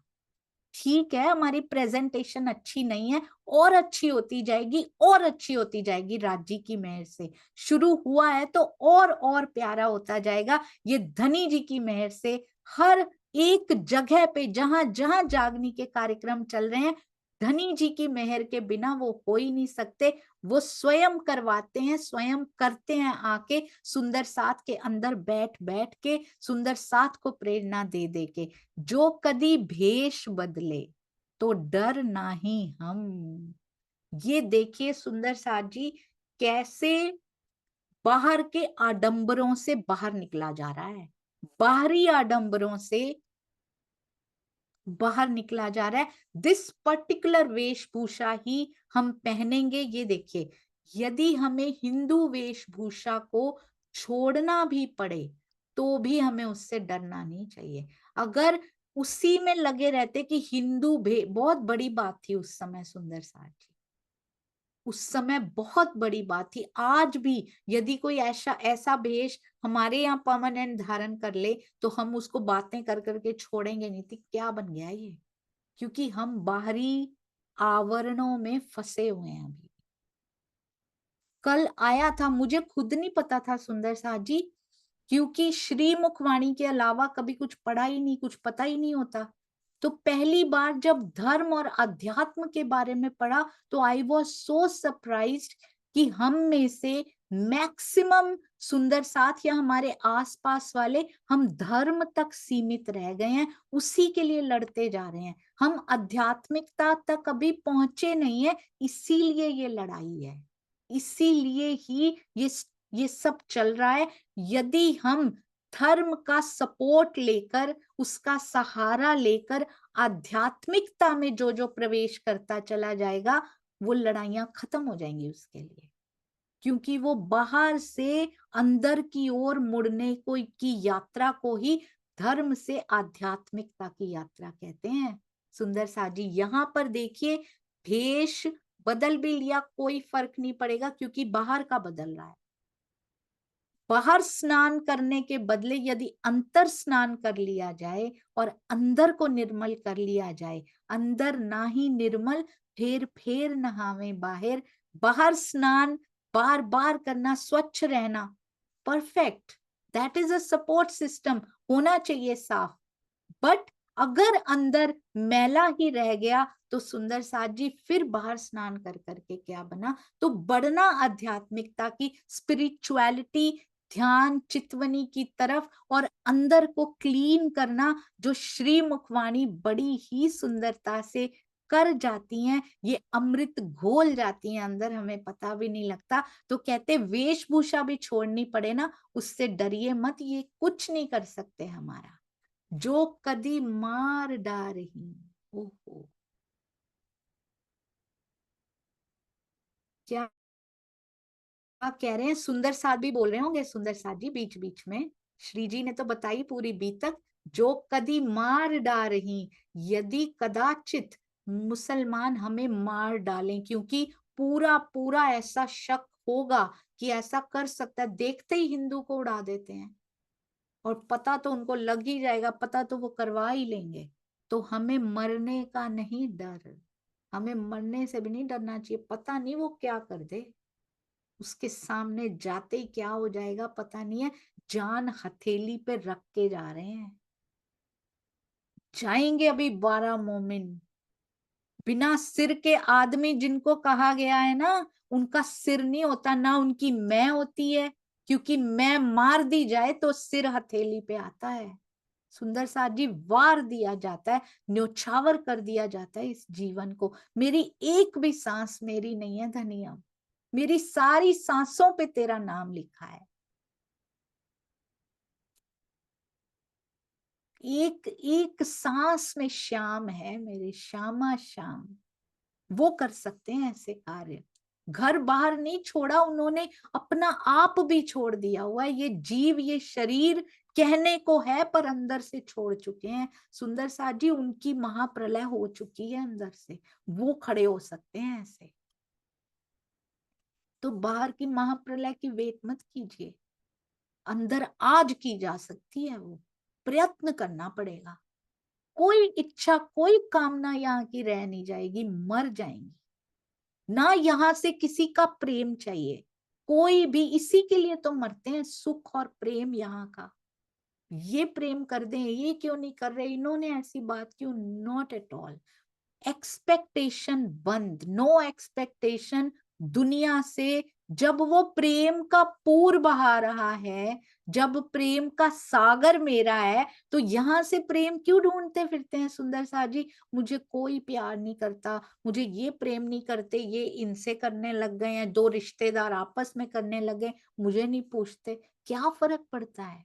ठीक है, हमारी प्रेजेंटेशन अच्छी नहीं है, और अच्छी होती जाएगी, और अच्छी होती जाएगी। राज्य की मेहर से शुरू हुआ है तो और प्यारा होता जाएगा। ये धनी जी की मेहर से हर एक जगह पे जहां जहां जागनी के कार्यक्रम चल रहे हैं, धनी जी की मेहर के बिना वो हो ही नहीं सकते। वो स्वयं करवाते हैं, स्वयं करते हैं, आके सुंदर साथ के अंदर बैठ बैठ के, सुंदर साथ को प्रेरणा दे दे के। जो कदी भेष बदले तो डर नाही हम। ये देखिए सुंदर साथ जी, कैसे बाहर के आडंबरों से बाहर निकला जा रहा है, बाहरी आडंबरों से बाहर निकला जा रहा है। दिस पर्टिकुलर वेशभूषा ही हम पहनेंगे। ये देखिए, यदि हमें हिंदू वेशभूषा को छोड़ना भी पड़े तो भी हमें उससे डरना नहीं चाहिए। अगर उसी में लगे रहते कि हिंदू बहुत बड़ी बात थी उस समय सुंदर साथ जी, उस समय बहुत बड़ी बात थी। आज भी यदि कोई ऐसा भेष हमारे यहाँ परमानेंट धारण कर ले तो हम उसको बातें कर करके छोड़ेंगे नहीं थी। क्या बन गया ये, क्योंकि हम बाहरी आवरणों में फंसे हुए हैं। अभी कल आया था, मुझे खुद नहीं पता था सुंदर साथ जी, क्योंकि श्री मुखवाणी के अलावा कभी कुछ पढ़ा ही नहीं, कुछ पता ही नहीं होता। तो पहली बार जब धर्म और अध्यात्म के बारे में पढ़ा तो आई वॉज सो सरप्राइज्ड कि हम में से मैक्सिमम सुंदर साथ या हमारे आसपास वाले, हम धर्म तक सीमित रह गए हैं, उसी के लिए लड़ते जा रहे हैं। हम आध्यात्मिकता तक अभी पहुंचे नहीं है, इसीलिए ये लड़ाई है, इसीलिए ही ये सब चल रहा है। यदि हम धर्म का सपोर्ट लेकर, उसका सहारा लेकर आध्यात्मिकता में जो जो प्रवेश करता चला जाएगा, वो लड़ाइयां खत्म हो जाएंगी उसके लिए। क्योंकि वो बाहर से अंदर की ओर मुड़ने की यात्रा को ही धर्म से आध्यात्मिकता की यात्रा कहते हैं। सुंदर साथ जी, यहाँ पर देखिए, भेष बदल भी लिया कोई फर्क नहीं पड़ेगा, क्योंकि बाहर का बदल रहा है। बाहर स्नान करने के बदले यदि अंतर स्नान कर लिया जाए और अंदर को निर्मल कर लिया जाए, अंदर ना ही निर्मल फेर फेर नहावे बाहर, बाहर स्नान बार बार करना, स्वच्छ रहना, perfect, that is a support system, होना चाहिए साफ। बट अगर अंदर मैला ही रह गया तो सुंदर साथ जी फिर बाहर स्नान कर करके क्या बना। तो बढ़ना आध्यात्मिकता की, स्पिरिचुअलिटी, ध्यान चितवनी की तरफ, और अंदर को क्लीन करना, जो श्री मुखवाणी बड़ी ही सुंदरता से कर जाती हैं। ये अमृत घोल जाती हैं अंदर, हमें पता भी नहीं लगता। तो कहते वेशभूषा भी छोड़नी पड़े ना, उससे डरिए मत, ये कुछ नहीं कर सकते हमारा। जो कदी मार डारही, ओहो क्या कह रहे हैं। सुंदर साथ भी बोल रहे होंगे, सुंदर साथ जी बीच बीच में, श्री जी ने तो बताई पूरी बीतक। जो कदी मार डारही, यदि कदाचित मुसलमान हमें मार डालें, क्योंकि पूरा पूरा ऐसा शक होगा कि ऐसा कर सकता है, देखते ही हिंदू को उड़ा देते हैं, और पता तो उनको लग ही जाएगा, पता तो वो करवा ही लेंगे। तो हमें मरने का नहीं डर, हमें मरने से भी नहीं डरना चाहिए। पता नहीं वो क्या कर दे, उसके सामने जाते ही क्या हो जाएगा पता नहीं है। जान हथेली पे रख के जा रहे हैं, जाएंगे अभी 12 मोमिन। बिना सिर के आदमी जिनको कहा गया है ना, उनका सिर नहीं होता, ना उनकी मैं होती है, क्योंकि मैं मार दी जाए तो सिर हथेली पे आता है। सुंदर साथ जी, वार दिया जाता है, न्योछावर कर दिया जाता है इस जीवन को। मेरी एक भी सांस मेरी नहीं है धनिया, मेरी सारी सांसों पे तेरा नाम लिखा है। एक एक सांस में श्याम है मेरे, श्यामा श्याम। वो कर सकते हैं ऐसे कार्य। घर बाहर नहीं छोड़ा उन्होंने, अपना आप भी छोड़ दिया हुआ है। ये जीव, ये शरीर कहने को है पर अंदर से छोड़ चुके हैं। सुंदर साथ जी, उनकी महाप्रलय हो चुकी है अंदर से, वो खड़े हो सकते हैं ऐसे। तो बाहर की महाप्रलय की वेट मत कीजिए, अंदर आज की जा सकती है, वो प्रयत्न करना पड़ेगा। कोई इच्छा, कोई कामना यहाँ की रह नहीं जाएगी, मर जाएंगी ना। यहाँ से किसी का प्रेम चाहिए, कोई भी, इसी के लिए तो मरते हैं, सुख और प्रेम यहाँ का। ये प्रेम कर दें, ये क्यों नहीं कर रहे, इन्होंने ऐसी बात क्यों, नॉट एट ऑल। एक्सपेक्टेशन बंद, नो एक्सपेक्टेशन दुनिया से। जब वो प्रेम का पूर बहा रहा है, जब प्रेम का सागर मेरा है, तो यहां से प्रेम क्यों ढूंढते फिरते हैं सुंदर साथ जी। मुझे कोई प्यार नहीं करता, मुझे ये प्रेम नहीं करते, ये इनसे करने लग गए हैं, दो रिश्तेदार आपस में करने लगे, मुझे नहीं पूछते, क्या फर्क पड़ता है।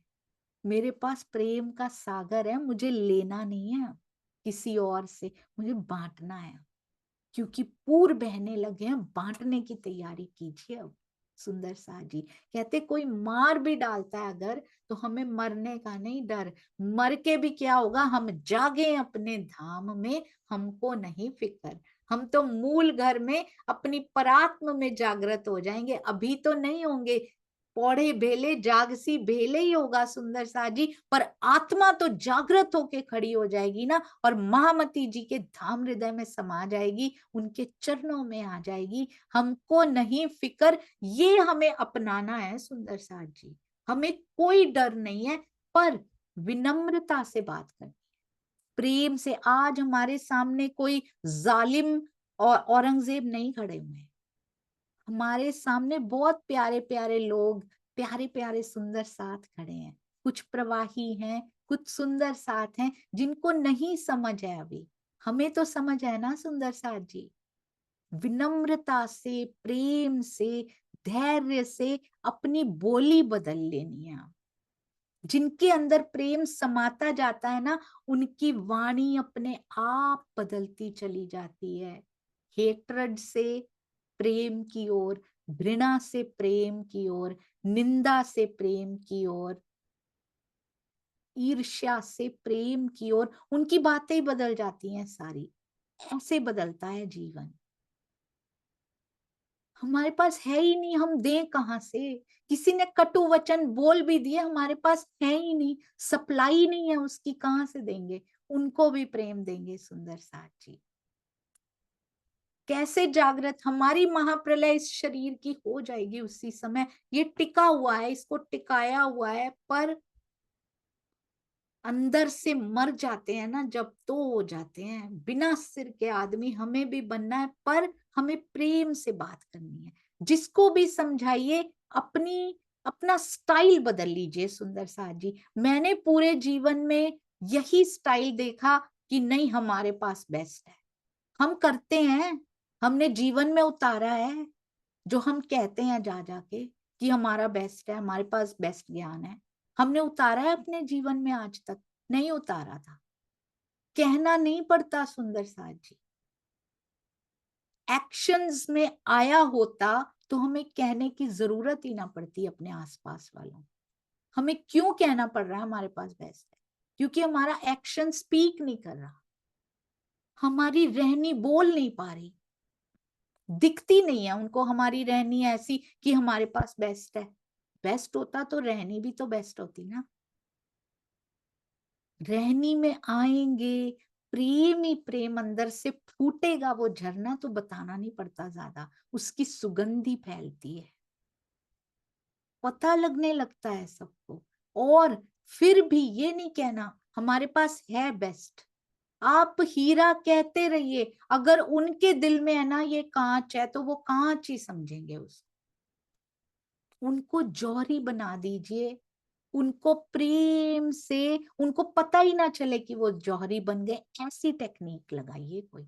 मेरे पास प्रेम का सागर है, मुझे लेना नहीं है किसी और से, मुझे बांटना है, क्योंकि पूर बहने लगे हैं, बांटने की तैयारी कीजिए अब। सुंदर साथ जी कहते, कोई मार भी डालता है अगर, तो हमें मरने का नहीं डर। मर के भी क्या होगा, हम जागे अपने धाम में, हमको नहीं फिक्र। हम तो मूल घर में अपनी परात्म में जागृत हो जाएंगे, अभी तो नहीं होंगे। पौड़े भेले जागसी भेले ही होगा सुंदर साथ जी, पर आत्मा तो जागृत होके खड़ी हो जाएगी ना, और महामती जी के धाम हृदय में समा जाएगी, उनके चरणों में आ जाएगी। हमको नहीं फिक्र, ये हमें अपनाना है सुंदर साथ जी। हमें कोई डर नहीं है, पर विनम्रता से बात करनी है, प्रेम से। आज हमारे सामने कोई जालिम और औरंगजेब नहीं खड़े हुए हैं, हमारे सामने बहुत प्यारे प्यारे लोग, प्यारे प्यारे सुंदर साथ खड़े हैं। कुछ प्रवाही हैं, कुछ सुंदर साथ हैं जिनको नहीं समझ है अभी, हमें तो समझ है ना सुंदर साथ जी। विनम्रता से, प्रेम से, धैर्य से अपनी बोली बदल लेनी है। जिनके अंदर प्रेम समाता जाता है ना, उनकी वाणी अपने आप बदलती चली जाती है। हेट्रेड से प्रेम की ओर, घृणा से प्रेम की ओर, निंदा से प्रेम की ओर, ईर्ष्या से प्रेम की ओर, उनकी बातें बदल जाती हैं सारी। ऐसे बदलता है जीवन। हमारे पास है ही नहीं, हम दें कहां से। किसी ने कटु वचन बोल भी दिए, हमारे पास है ही नहीं, सप्लाई नहीं है उसकी, कहां से देंगे। उनको भी प्रेम देंगे सुंदर साथ जी। कैसे जागृत, हमारी महाप्रलय इस शरीर की हो जाएगी उसी समय। ये टिका हुआ है, इसको टिकाया हुआ है, पर अंदर से मर जाते हैं ना जब, तो हो जाते हैं। बिना सिर के आदमी हमें भी बनना है, पर हमें प्रेम से बात करनी है। जिसको भी समझाइए, अपना स्टाइल बदल लीजिए सुंदर साथ जी। मैंने पूरे जीवन में यही स्टाइल देखा कि नहीं, हमारे पास बेस्ट है, हम करते हैं, हमने जीवन में उतारा है जो हम कहते हैं जा जाके कि हमारा बेस्ट है, हमारे पास बेस्ट ज्ञान है। हमने उतारा है अपने जीवन में, आज तक नहीं उतारा था। कहना नहीं पड़ता सुंदर साथ जी, एक्शंस में आया होता तो हमें कहने की जरूरत ही ना पड़ती अपने आसपास वालों। हमें क्यों कहना पड़ रहा है हमारे पास बेस्ट है, क्योंकि हमारा एक्शन स्पीक नहीं कर रहा, हमारी रहनी बोल नहीं पा रही। दिखती नहीं है उनको हमारी रहनी ऐसी कि हमारे पास बेस्ट है। बेस्ट होता तो रहनी भी तो बेस्ट होती ना। रहनी में आएंगे, प्रेम ही प्रेम अंदर से फूटेगा, वो झरना तो बताना नहीं पड़ता ज्यादा, उसकी सुगंधी फैलती है, पता लगने लगता है सबको। और फिर भी ये नहीं कहना हमारे पास है बेस्ट, आप हीरा कहते रहिए, अगर उनके दिल में है ना ये कांच है तो वो कांच ही समझेंगे उसको। उनको जौहरी बना दीजिए, उनको प्रेम से, उनको पता ही ना चले कि वो जौहरी बन गए, ऐसी टेक्निक लगाइए कोई।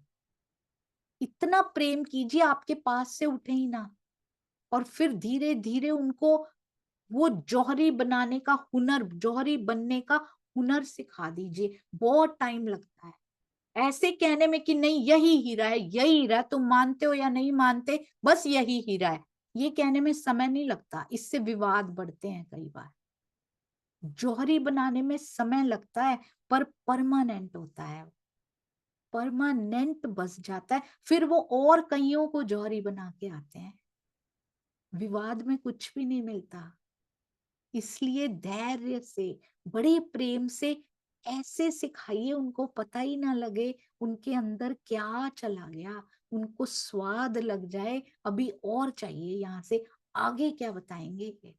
इतना प्रेम कीजिए आपके पास से उठे ही ना, और फिर धीरे धीरे उनको वो जौहरी बनाने का हुनर, जौहरी बनने का हुनर सिखा दीजिए। बहुत टाइम लगता है ऐसे कहने में कि नहीं यही हीरा है, यही हीरा है, तुम मानते हो या नहीं मानते, बस यही हीरा है, ये कहने में समय नहीं लगता, इससे विवाद बढ़ते हैं कई बार। जौहरी बनाने में समय लगता है पर परमानेंट होता है, परमानेंट बस जाता है, फिर वो और कईयों को जौहरी बना के आते हैं। विवाद में कुछ भी नहीं मिलता, इसलिए धैर्य से, बड़े प्रेम से ऐसे सिखाइए उनको पता ही ना लगे उनके अंदर क्या चला गया, उनको स्वाद लग जाए अभी और चाहिए, यहाँ से आगे क्या बताएंगे ये।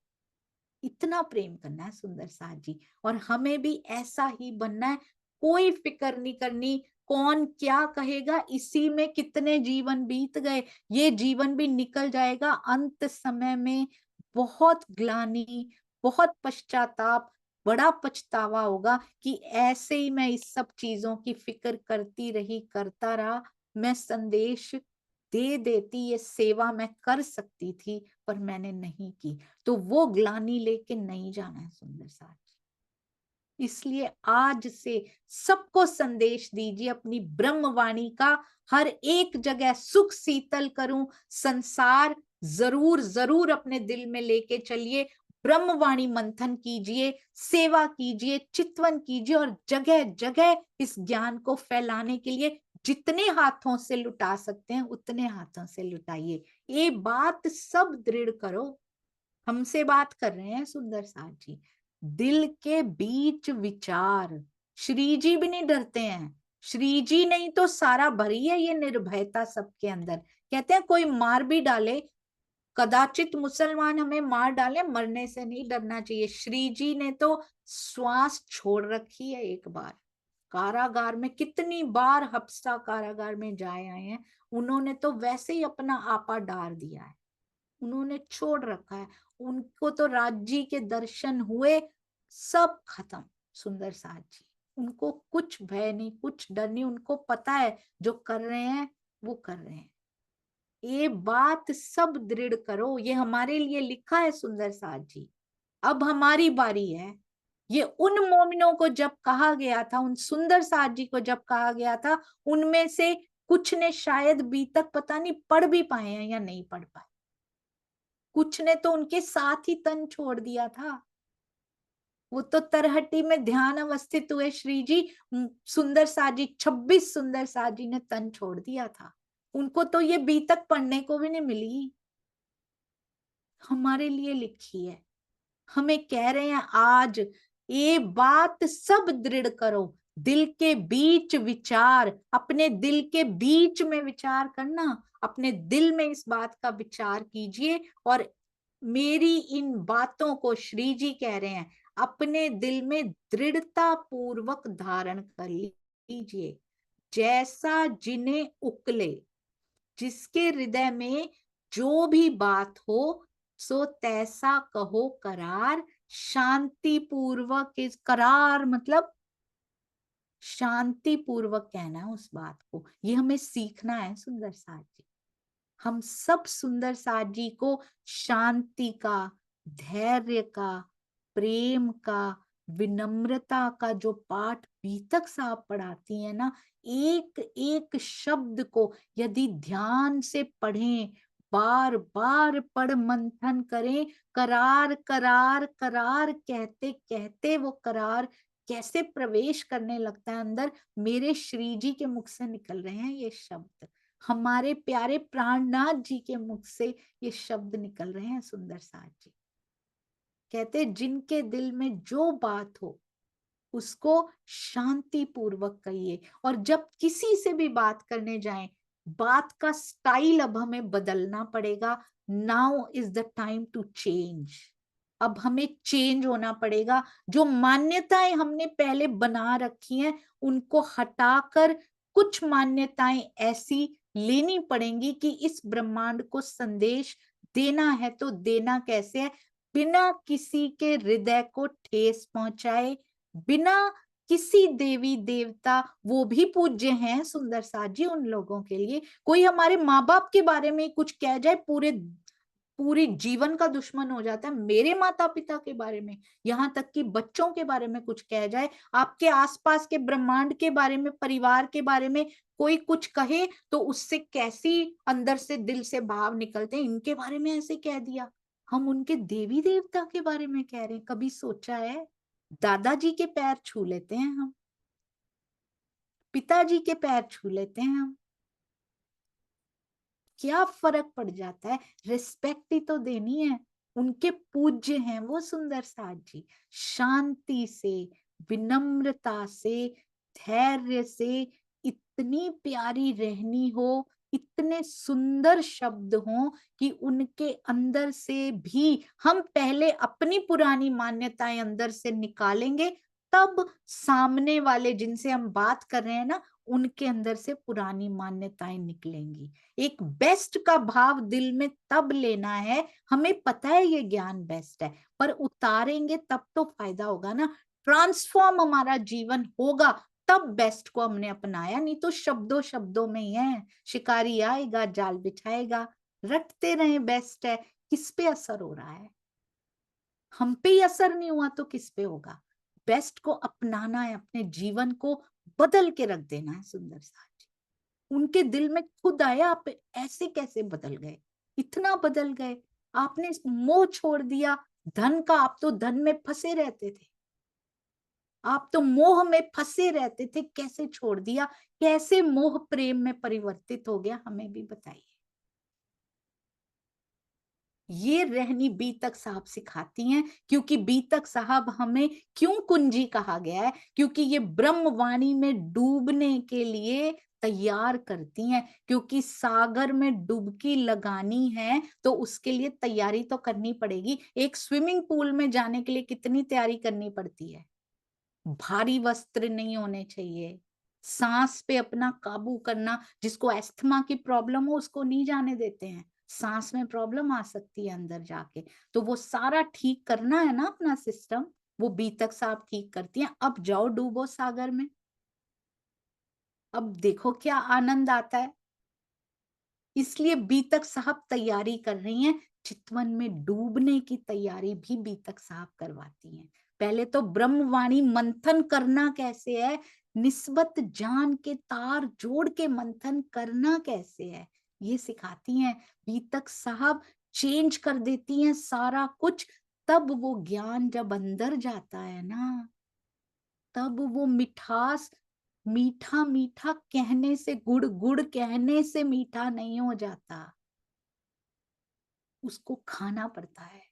इतना प्रेम करना है सुंदर साथ जी, और हमें भी ऐसा ही बनना है। कोई फिक्र नहीं करनी कौन क्या कहेगा, इसी में कितने जीवन बीत गए, ये जीवन भी निकल जाएगा। अंत समय में बहुत ग्लानि, बहुत पश्चाताप, बड़ा पछतावा होगा कि ऐसे ही मैं इस सब चीजों की फिक्र करती रही, करता रहा। मैं संदेश दे देती, ये सेवा मैं कर सकती थी पर मैंने नहीं की, तो वो ग्लानि लेके नहीं जाना है सुंदर साथ। इसलिए आज से सबको संदेश दीजिए अपनी ब्रह्मवाणी का, हर एक जगह सुख शीतल करूं, संसार जरूर जरूर अपने दिल में लेके चलिए, ब्रह्मवाणी मंथन कीजिए, सेवा कीजिए, चितवन कीजिए, और जगह जगह इस ज्ञान को फैलाने के लिए जितने हाथों से लुटा सकते हैं उतने हाथों से लुटाइए। ये बात सब दृढ़ करो। हमसे बात कर रहे हैं सुंदर साथ जी, दिल के बीच विचार। श्री जी भी नहीं डरते हैं, श्री जी नहीं तो सारा भरी है ये निर्भयता सबके अंदर। कहते हैं कोई मार भी डाले, कदाचित मुसलमान हमें मार डाले, मरने से नहीं डरना चाहिए। श्री जी ने तो श्वास छोड़ रखी है एक बार, कारागार में कितनी बार हफ्सा कारागार में जाए आए हैं, उन्होंने तो वैसे ही अपना आपा डाल दिया है, उन्होंने छोड़ रखा है। उनको तो राज्य के दर्शन हुए, सब खत्म सुंदर साथ जी, उनको कुछ भय नहीं, कुछ डर नहीं, उनको पता है जो कर रहे हैं वो कर रहे हैं। ये बात सब दृढ़ करो, ये हमारे लिए लिखा है सुंदर साथ जी। अब हमारी बारी है। ये उन मोमिनों को जब कहा गया था, उन सुंदर साथ जी को जब कहा गया था, उनमें से कुछ ने शायद अभी तक पता नहीं पढ़ भी पाए हैं या नहीं पढ़ पाए, कुछ ने तो उनके साथ ही तन छोड़ दिया था। वो तो तरहट्टी में ध्यान अवस्थित हुए श्री जी, सुंदर साथ जी 26 सुंदर साथ जी ने तन छोड़ दिया था, उनको तो ये बी तक पढ़ने को भी नहीं मिली। हमारे लिए लिखी है, हमें कह रहे हैं आज ये बात सब दृढ़ करो, दिल के बीच विचार, अपने दिल के बीच में विचार करना, अपने दिल में इस बात का विचार कीजिए, और मेरी इन बातों को श्री जी कह रहे हैं अपने दिल में दृढ़ता पूर्वक धारण कर लीजिए। जैसा जिन्हें उकले, जिसके हृदय में जो भी बात हो सो तैसा कहो करार, शांति पूर्वक। इस करार मतलब शांति पूर्वक कहना है उस बात को, ये हमें सीखना है सुंदर साथ जी। हम सब सुंदर साथ जी को शांति का, धैर्य का, प्रेम का, विनम्रता का जो पाठ बीतक साहब पढ़ाती है ना, एक एक शब्द को यदि ध्यान से पढ़ें, बार बार पढ़ मंथन करें, करार करार करार कहते कहते वो करार कैसे प्रवेश करने लगता है अंदर। मेरे श्री जी के मुख से निकल रहे हैं ये शब्द, हमारे प्यारे प्राणनाथ जी के मुख से ये शब्द निकल रहे हैं सुंदर साथ जी। कहते जिनके दिल में जो बात हो उसको शांति पूर्वक कहिए, और जब किसी से भी बात करने जाएं, बात का स्टाइल अब हमें बदलना पड़ेगा। Now is the time to change. अब हमें चेंज होना पड़ेगा। जो मान्यताएं हमने पहले बना रखी हैं उनको हटाकर कुछ मान्यताएं ऐसी लेनी पड़ेंगी कि इस ब्रह्मांड को संदेश देना है तो देना कैसे है, बिना किसी के हृदय को ठेस पहुंचाए, बिना किसी देवी देवता, वो भी पूज्य हैं सुंदर साथ जी उन लोगों के लिए। कोई हमारे माँ बाप के बारे में कुछ कह जाए पूरी जीवन का दुश्मन हो जाता है। मेरे माता पिता के बारे में, यहाँ तक कि बच्चों के बारे में कुछ कह जाए, आपके आसपास के ब्रह्मांड के बारे में, परिवार के बारे में कोई कुछ कहे तो उससे कैसी अंदर से दिल से भाव निकलते हैं, इनके बारे में ऐसे कह दिया। हम उनके देवी देवता के बारे में कह रहे हैं, कभी सोचा है? दादाजी के पैर छू लेते हैं हम, पिताजी के पैर छू लेते हैं हम, क्या फर्क पड़ जाता है? रिस्पेक्ट ही तो देनी है। उनके पूज्य हैं वो सुंदर साथ जी। शांति से, विनम्रता से, धैर्य से, इतनी प्यारी रहनी हो, इतने सुंदर शब्द हों कि उनके अंदर से भी हम पहले अपनी पुरानी मान्यताएं अंदर से निकालेंगे, तब सामने वाले जिनसे हम बात कर रहे हैं ना, उनके अंदर से पुरानी मान्यताएं निकलेंगी। एक बेस्ट का भाव दिल में तब लेना है, हमें पता है ये ज्ञान बेस्ट है, पर उतारेंगे तब तो फायदा होगा ना। ट्रांसफॉर्म हमारा जीवन होगा तब बेस्ट को हमने अपनाया, नहीं तो शब्दों शब्दों में ही है। शिकारी आएगा जाल बिछाएगा, रटते रहे बेस्ट है, किस पे असर हो रहा है? हम पे ही असर नहीं हुआ तो किस पे होगा? बेस्ट को अपनाना है, अपने जीवन को बदल के रख देना है सुंदर साथ जी। उनके दिल में खुद आया, आप ऐसे कैसे बदल गए, इतना बदल गए? आपने मोह छोड़ दिया धन का, आप तो धन में फंसे रहते थे, आप तो मोह में फंसे रहते थे, कैसे छोड़ दिया? कैसे मोह प्रेम में परिवर्तित हो गया? हमें भी बताइए। ये रहनी बीतक साहब सिखाती हैं, क्योंकि बीतक साहब हमें क्यों कुंजी कहा गया है? क्योंकि ये ब्रह्मवाणी में डूबने के लिए तैयार करती हैं, क्योंकि सागर में डुबकी लगानी है तो उसके लिए तैयारी तो करनी पड़ेगी। एक स्विमिंग पूल में जाने के लिए कितनी तैयारी करनी पड़ती है? भारी वस्त्र नहीं होने चाहिए, सांस पे अपना काबू करना, जिसको अस्थमा की प्रॉब्लम हो उसको नहीं जाने देते हैं, सांस में प्रॉब्लम आ सकती है अंदर जाके, तो वो सारा ठीक करना है ना अपना सिस्टम, वो बीतक साहब ठीक करती हैं। अब जाओ डूबो सागर में, अब देखो क्या आनंद आता है। इसलिए बीतक साहब तैयारी कर रही हैं, चितवन में डूबने की तैयारी भी बीतक साहब करवाती हैं। पहले तो ब्रह्मवाणी मंथन करना कैसे है, निस्बत जान के तार जोड़ के मंथन करना कैसे है, ये सिखाती हैं बीतक साहब। चेंज कर देती हैं सारा कुछ। तब वो ज्ञान जब अंदर जाता है ना, तब वो मिठास, मीठा मीठा कहने से, गुड़ गुड़ कहने से मीठा नहीं हो जाता, उसको खाना पड़ता है।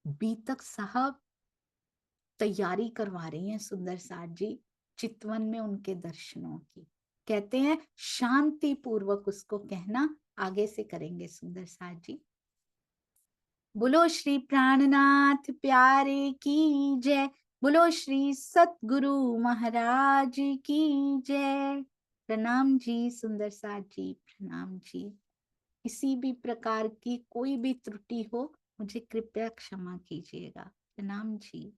बीतक साहब तैयारी करवा रही हैं सुंदर साथ जी चितवन में उनके दर्शनों की। कहते हैं शांति पूर्वक उसको कहना, आगे से करेंगे सुंदर साथ जी। बोलो श्री प्राणनाथ प्यारे की जय, बोलो श्री सतगुरु महाराज की जय। प्रणाम जी सुंदर साथ जी, प्रणाम जी। किसी भी प्रकार की कोई भी त्रुटि हो मुझे कृपया क्षमा कीजिएगा। प्रणाम जी।